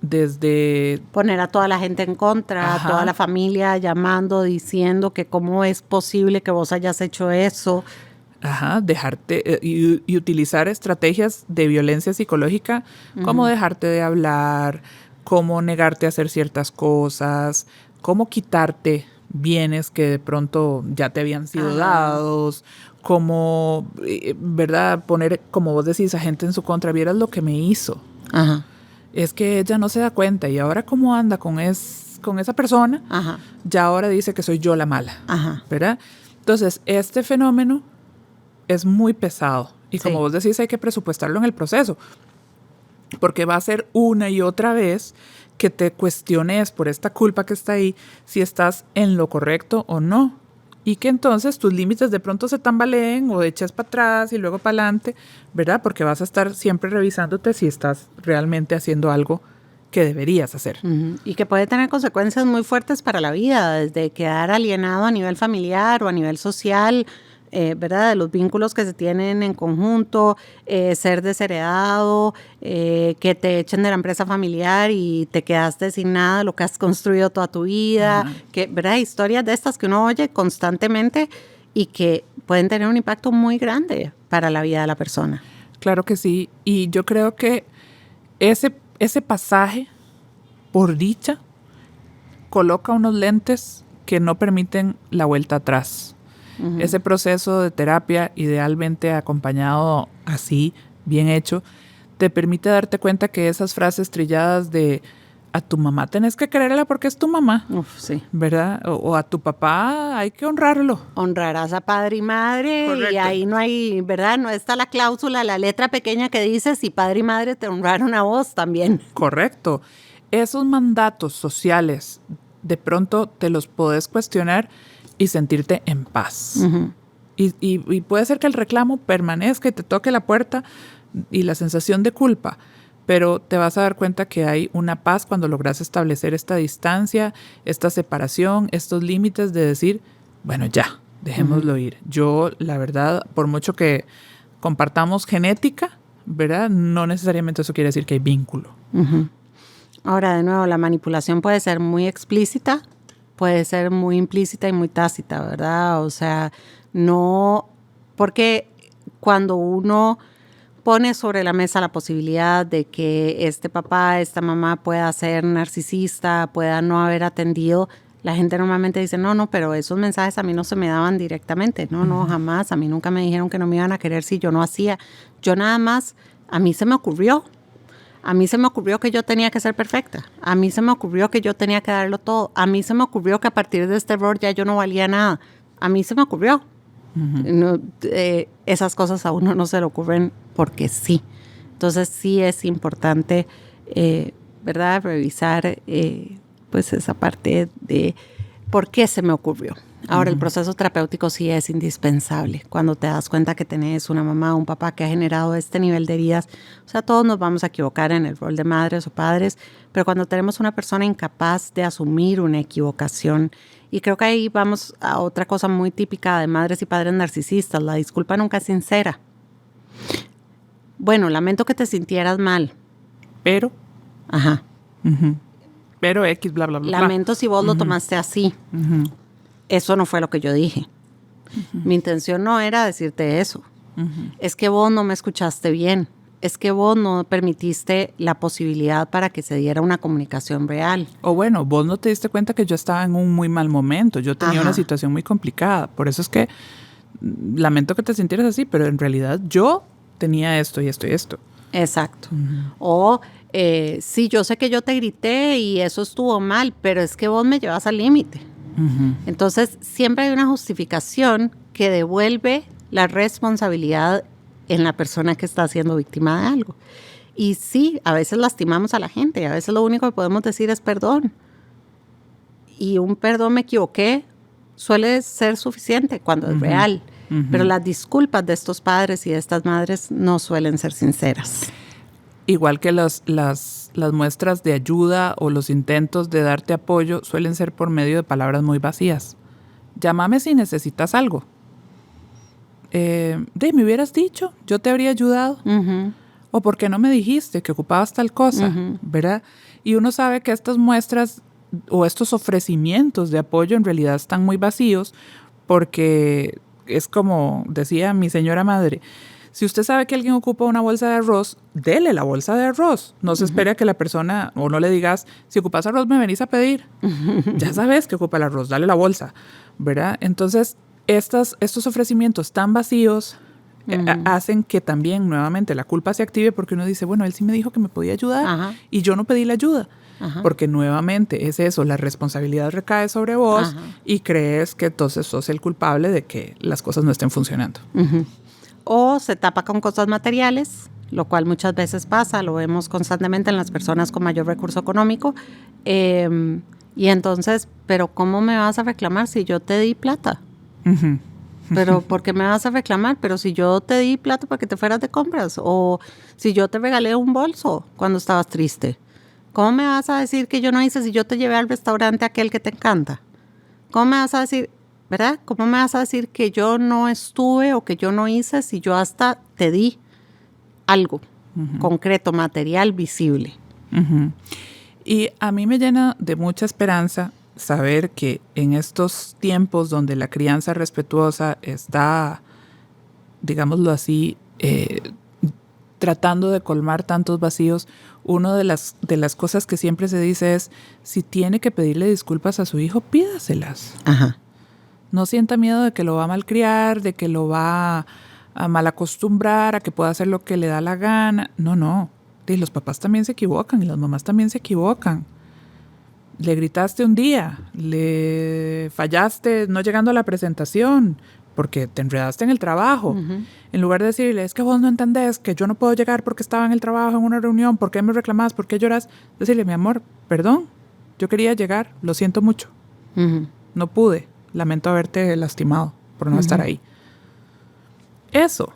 desde... poner a toda la gente en contra, a toda la familia llamando, diciendo que cómo es posible que vos hayas hecho eso. Dejarte y utilizar estrategias de violencia psicológica, como dejarte de hablar, cómo negarte a hacer ciertas cosas, cómo quitarte bienes que de pronto ya te habían sido dados, cómo, ¿verdad? Poner, como vos decís, a gente en su contra. Vieras lo que me hizo. Es que ella no se da cuenta y ahora cómo anda con esa persona, ya ahora dice que soy yo la mala, ¿verdad? Entonces, este fenómeno es muy pesado y como vos decís, hay que presupuestarlo en el proceso, porque va a ser una y otra vez que te cuestiones por esta culpa que está ahí, si estás en lo correcto o no. Y que entonces tus límites de pronto se tambaleen o eches para atrás y luego para adelante, ¿verdad? Porque vas a estar siempre revisándote si estás realmente haciendo algo que deberías hacer. Y que puede tener consecuencias muy fuertes para la vida, desde quedar alienado a nivel familiar o a nivel social, ¿verdad? De los vínculos que se tienen en conjunto, ser desheredado, que te echen de la empresa familiar y te quedaste sin nada de lo que has construido toda tu vida, que, ¿verdad? Historias de estas que uno oye constantemente y que pueden tener un impacto muy grande para la vida de la persona. Claro que sí, y yo creo que ese pasaje, por dicha, coloca unos lentes que no permiten la vuelta atrás. Ese proceso de terapia, idealmente acompañado así, bien hecho, te permite darte cuenta que esas frases trilladas de a tu mamá tenés que quererla porque es tu mamá, Uf, sí. ¿verdad? O a tu papá hay que honrarlo. Honrarás a padre y madre. Correcto. Y ahí no hay, ¿verdad? No está la cláusula, la letra pequeña que dice si padre y madre te honraron a vos también. Correcto. Esos mandatos sociales de pronto te los podés cuestionar y sentirte en paz. Uh-huh. Y puede ser que el reclamo permanezca y te toque la puerta y la sensación de culpa, pero te vas a dar cuenta que hay una paz cuando logras establecer esta distancia, esta separación, estos límites de decir, bueno, ya, dejémoslo ir. Yo, la verdad, por mucho que compartamos genética, ¿verdad? No necesariamente eso quiere decir que hay vínculo. Uh-huh. Ahora, de nuevo, la manipulación puede ser muy explícita, puede ser muy implícita y muy tácita, ¿verdad? O sea, no, porque cuando uno pone sobre la mesa la posibilidad de que este papá, esta mamá pueda ser narcisista, pueda no haber atendido, la gente normalmente dice, no, pero esos mensajes a mí no se me daban directamente. No, jamás. A mí nunca me dijeron que no me iban a querer si yo no hacía. Yo nada más, a mí se me ocurrió. A mí se me ocurrió que yo tenía que ser perfecta. A mí se me ocurrió que yo tenía que darlo todo. A mí se me ocurrió que a partir de este error ya yo no valía nada. A mí se me ocurrió. No, esas cosas a uno no se le ocurren porque sí. Entonces sí es importante, ¿verdad? Revisar pues esa parte de por qué se me ocurrió. Ahora, el proceso terapéutico sí es indispensable. Cuando te das cuenta que tenés una mamá o un papá que ha generado este nivel de heridas, o sea, todos nos vamos a equivocar en el rol de madres o padres, pero cuando tenemos una persona incapaz de asumir una equivocación, y creo que ahí vamos a otra cosa muy típica de madres y padres narcisistas, la disculpa nunca es sincera. Bueno, lamento que te sintieras mal. Pero, Ajá. pero X, bla, bla, bla. Lamento si vos lo tomaste así. Eso no fue lo que yo dije. Mi intención no era decirte eso. Es que vos no me escuchaste bien. Es que vos no permitiste la posibilidad para que se diera una comunicación real. O bueno, vos no te diste cuenta que yo estaba en un muy mal momento. Yo tenía una situación muy complicada. Por eso es que lamento que te sintieras así, pero en realidad yo tenía esto y esto y esto. Exacto. O sí, yo sé que yo te grité y eso estuvo mal, pero es que vos me llevas al límite. Entonces, siempre hay una justificación que devuelve la responsabilidad en la persona que está siendo víctima de algo. Y sí, a veces lastimamos a la gente, a veces lo único que podemos decir es perdón. Y un perdón, me equivoqué, suele ser suficiente cuando es real. Pero las disculpas de estos padres y de estas madres no suelen ser sinceras. Igual que las muestras de ayuda o los intentos de darte apoyo suelen ser por medio de palabras muy vacías. Llámame si necesitas algo. Me hubieras dicho, yo te habría ayudado. O ¿por qué no me dijiste que ocupabas tal cosa? ¿Verdad? Y uno sabe que estas muestras o estos ofrecimientos de apoyo en realidad están muy vacíos porque es como decía mi señora madre, si usted sabe que alguien ocupa una bolsa de arroz, dele la bolsa de arroz. No se espere a que la persona, o no le digas, si ocupas arroz me venís a pedir. Ya sabes que ocupa el arroz, dale la bolsa, ¿verdad? Entonces, estos ofrecimientos tan vacíos hacen que también nuevamente la culpa se active porque uno dice, bueno, él sí me dijo que me podía ayudar y yo no pedí la ayuda. Porque nuevamente es eso, la responsabilidad recae sobre vos y crees que entonces sos el culpable de que las cosas no estén funcionando. O se tapa con cosas materiales, lo cual muchas veces pasa, lo vemos constantemente en las personas con mayor recurso económico. Y entonces, ¿pero cómo me vas a reclamar si yo te di plata? ¿Pero por qué me vas a reclamar? Pero si yo te di plata para que te fueras de compras, o si yo te regalé un bolso cuando estabas triste, ¿cómo me vas a decir que yo no hice si yo te llevé al restaurante aquel que te encanta? ¿Cómo me vas a decir, verdad? ¿Cómo me vas a decir que yo no estuve o que yo no hice si yo hasta te di algo concreto, material, visible? Y a mí me llena de mucha esperanza saber que en estos tiempos donde la crianza respetuosa está, digámoslo así, tratando de colmar tantos vacíos, una de las cosas que siempre se dice es, si tiene que pedirle disculpas a su hijo, pídaselas. No sienta miedo de que lo va a malcriar, de que lo va a malacostumbrar, a que pueda hacer lo que le da la gana. No. Los papás también se equivocan y las mamás también se equivocan. le gritaste un día, le fallaste no llegando a la presentación porque te enredaste en el trabajo. En lugar de decirle, es que vos no entendés que yo no puedo llegar porque estaba en el trabajo, en una reunión, ¿por qué me reclamás? ¿Por qué lloras? Decirle, mi amor, perdón, yo quería llegar, lo siento mucho. No pude, lamento haberte lastimado por no estar ahí. Eso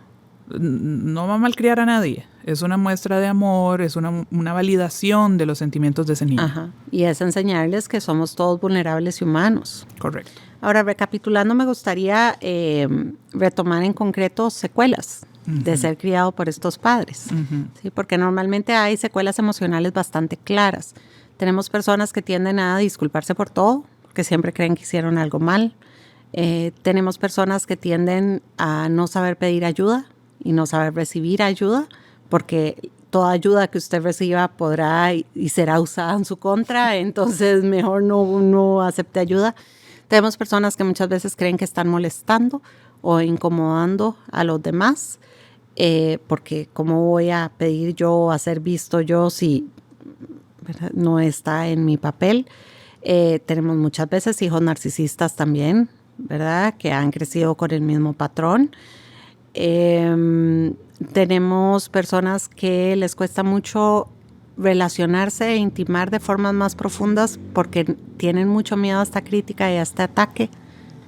no va a malcriar a nadie. Es una muestra de amor, es una validación de los sentimientos de ese niño. Ajá. Y es enseñarles que somos todos vulnerables y humanos. Correcto. Ahora, recapitulando, me gustaría retomar en concreto secuelas de ser criado por estos padres. ¿Sí? Porque normalmente hay secuelas emocionales bastante claras. Tenemos personas que tienden a disculparse por todo, porque siempre creen que hicieron algo mal. Tenemos personas que tienden a no saber pedir ayuda y no saber recibir ayuda, porque toda ayuda que usted reciba podrá y será usada en su contra, entonces mejor no acepte ayuda. Tenemos personas que muchas veces creen que están molestando o incomodando a los demás, porque ¿cómo voy a pedir yo o a ser visto yo si, ¿verdad?, no está en mi papel? Tenemos muchas veces hijos narcisistas también, ¿verdad?, que han crecido con el mismo patrón. Tenemos personas que les cuesta mucho relacionarse e intimar de formas más profundas porque tienen mucho miedo a esta crítica y a este ataque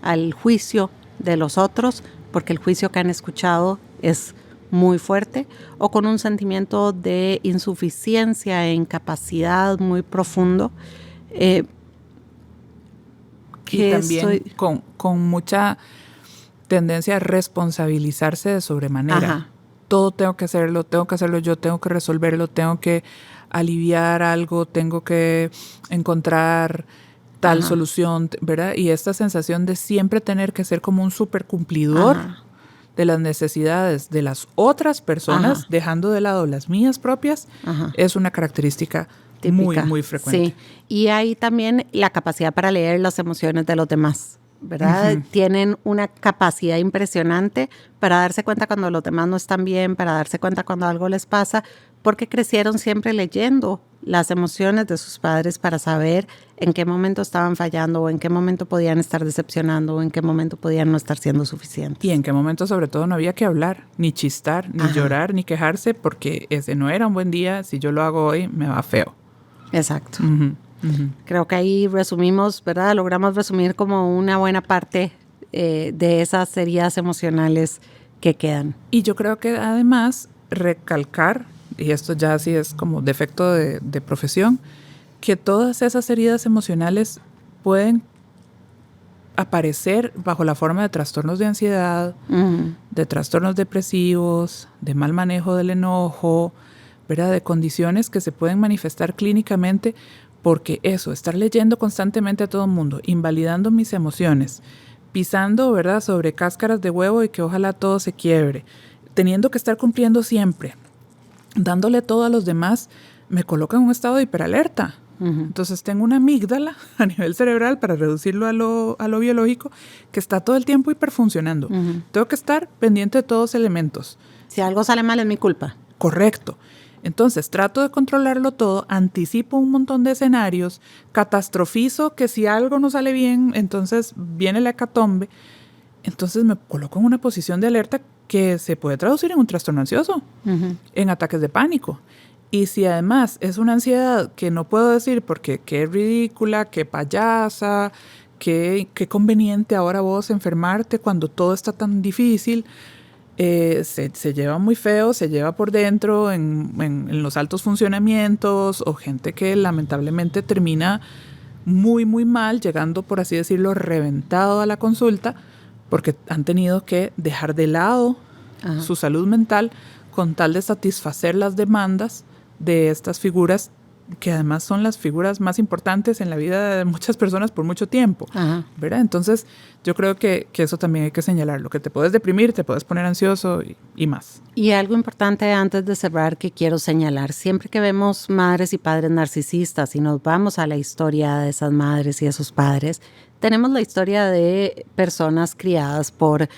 al juicio de los otros, porque el juicio que han escuchado es muy fuerte, o con un sentimiento de insuficiencia e incapacidad muy profundo. Y también con mucha tendencia a responsabilizarse de sobremanera. Ajá. Todo tengo que hacerlo yo, tengo que resolverlo, tengo que aliviar algo, tengo que encontrar tal solución, ¿verdad? Y esta sensación de siempre tener que ser como un súper cumplidor de las necesidades de las otras personas, dejando de lado las mías propias, es una característica típica, muy frecuente. Sí, y hay también la capacidad para leer las emociones de los demás, ¿verdad? Tienen una capacidad impresionante para darse cuenta cuando los demás no están bien, para darse cuenta cuando algo les pasa, porque crecieron siempre leyendo las emociones de sus padres para saber en qué momento estaban fallando o en qué momento podían estar decepcionando o en qué momento podían no estar siendo suficientes. Y en qué momento sobre todo no había que hablar, ni chistar, ni llorar, ni quejarse, porque ese no era un buen día, si yo lo hago hoy me va feo. Exacto. Creo que ahí resumimos, ¿verdad? Logramos resumir como una buena parte de esas heridas emocionales que quedan. Y yo creo que además recalcar, y esto ya sí es como defecto de profesión, que todas esas heridas emocionales pueden aparecer bajo la forma de trastornos de ansiedad, de trastornos depresivos, de mal manejo del enojo, ¿verdad? De condiciones que se pueden manifestar clínicamente. Porque eso, estar leyendo constantemente a todo el mundo, invalidando mis emociones, pisando, ¿verdad?, sobre cáscaras de huevo y que ojalá todo se quiebre, teniendo que estar cumpliendo siempre, dándole todo a los demás, me coloca en un estado de hiperalerta. Entonces tengo una amígdala a nivel cerebral, para reducirlo a lo biológico, que está todo el tiempo hiperfuncionando. Tengo que estar pendiente de todos los elementos. Si algo sale mal es mi culpa. Correcto. Entonces trato de controlarlo todo, anticipo un montón de escenarios, catastrofizo que si algo no sale bien, entonces viene la hecatombe. Entonces me coloco en una posición de alerta que se puede traducir en un trastorno ansioso, en ataques de pánico. Y si además es una ansiedad que no puedo decir porque qué ridícula, qué payasa, qué conveniente ahora vos enfermarte cuando todo está tan difícil, se lleva muy feo, se lleva por dentro en los altos funcionamientos, o gente que lamentablemente termina muy, muy mal, llegando, por así decirlo, reventado a la consulta, porque han tenido que dejar de lado su salud mental con tal de satisfacer las demandas de estas figuras, que además son las figuras más importantes en la vida de muchas personas por mucho tiempo, ¿verdad? Entonces, yo creo que eso también hay que señalarlo, que te puedes deprimir, te puedes poner ansioso y más. Y algo importante antes de cerrar que quiero señalar, siempre que vemos madres y padres narcisistas y nos vamos a la historia de esas madres y esos padres, tenemos la historia de personas criadas por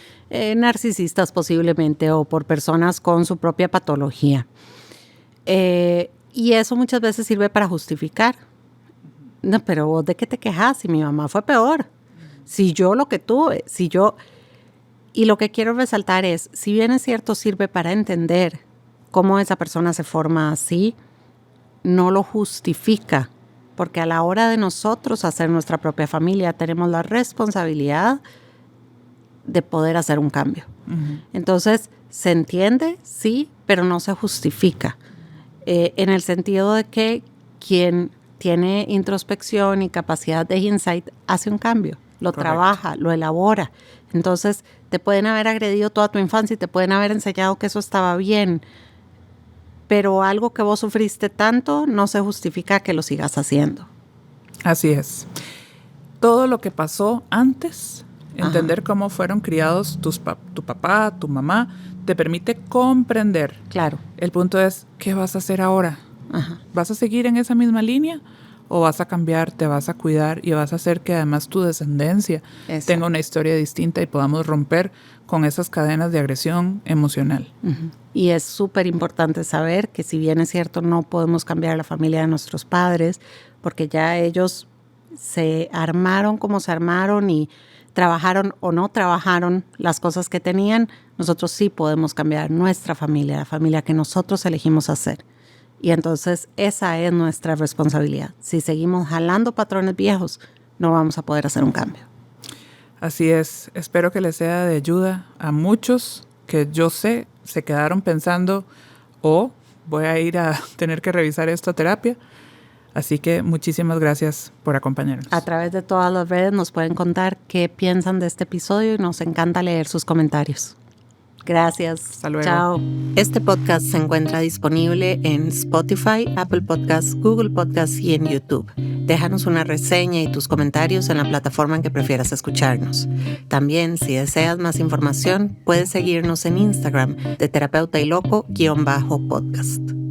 narcisistas posiblemente, o por personas con su propia patología. Y eso muchas veces sirve para justificar No, pero vos ¿de qué te quejas? Si mi mamá fue peor. Si yo lo que tuve, si yo... Y lo que quiero resaltar es, si bien es cierto, sirve para entender cómo esa persona se forma así, no lo justifica, porque a la hora de nosotros hacer nuestra propia familia, tenemos la responsabilidad de poder hacer un cambio. Uh-huh. Entonces, se entiende, sí, pero no se justifica. En el sentido de que quien tiene introspección y capacidad de insight hace un cambio, lo trabaja, lo elabora. Entonces, te pueden haber agredido toda tu infancia y te pueden haber enseñado que eso estaba bien, pero algo que vos sufriste tanto no se justifica que lo sigas haciendo. Así es. Todo lo que pasó antes, entender cómo fueron criados tu papá, tu mamá, te permite comprender. Claro. El punto es, ¿qué vas a hacer ahora? Ajá. ¿Vas a seguir en esa misma línea? ¿O vas a cambiar, te vas a cuidar y vas a hacer que además tu descendencia tenga una historia distinta y podamos romper con esas cadenas de agresión emocional? Uh-huh. Y es súper importante saber que si bien es cierto no podemos cambiar la familia de nuestros padres, porque ya ellos se armaron como se armaron y trabajaron o no trabajaron las cosas que tenían, nosotros sí podemos cambiar nuestra familia, la familia que nosotros elegimos hacer. Y entonces esa es nuestra responsabilidad. Si seguimos jalando patrones viejos, no vamos a poder hacer un cambio. Así es. Espero que les sea de ayuda a muchos que yo sé se quedaron pensando, voy a ir a tener que revisar esto a terapia. Así que muchísimas gracias por acompañarnos. A través de todas las redes nos pueden contar qué piensan de este episodio y nos encanta leer sus comentarios. Gracias. Hasta luego. Chao. Este podcast se encuentra disponible en Spotify, Apple Podcasts, Google Podcasts y en YouTube. Déjanos una reseña y tus comentarios en la plataforma en que prefieras escucharnos. También, si deseas más información, puedes seguirnos en Instagram de terapeuta y loco _podcast.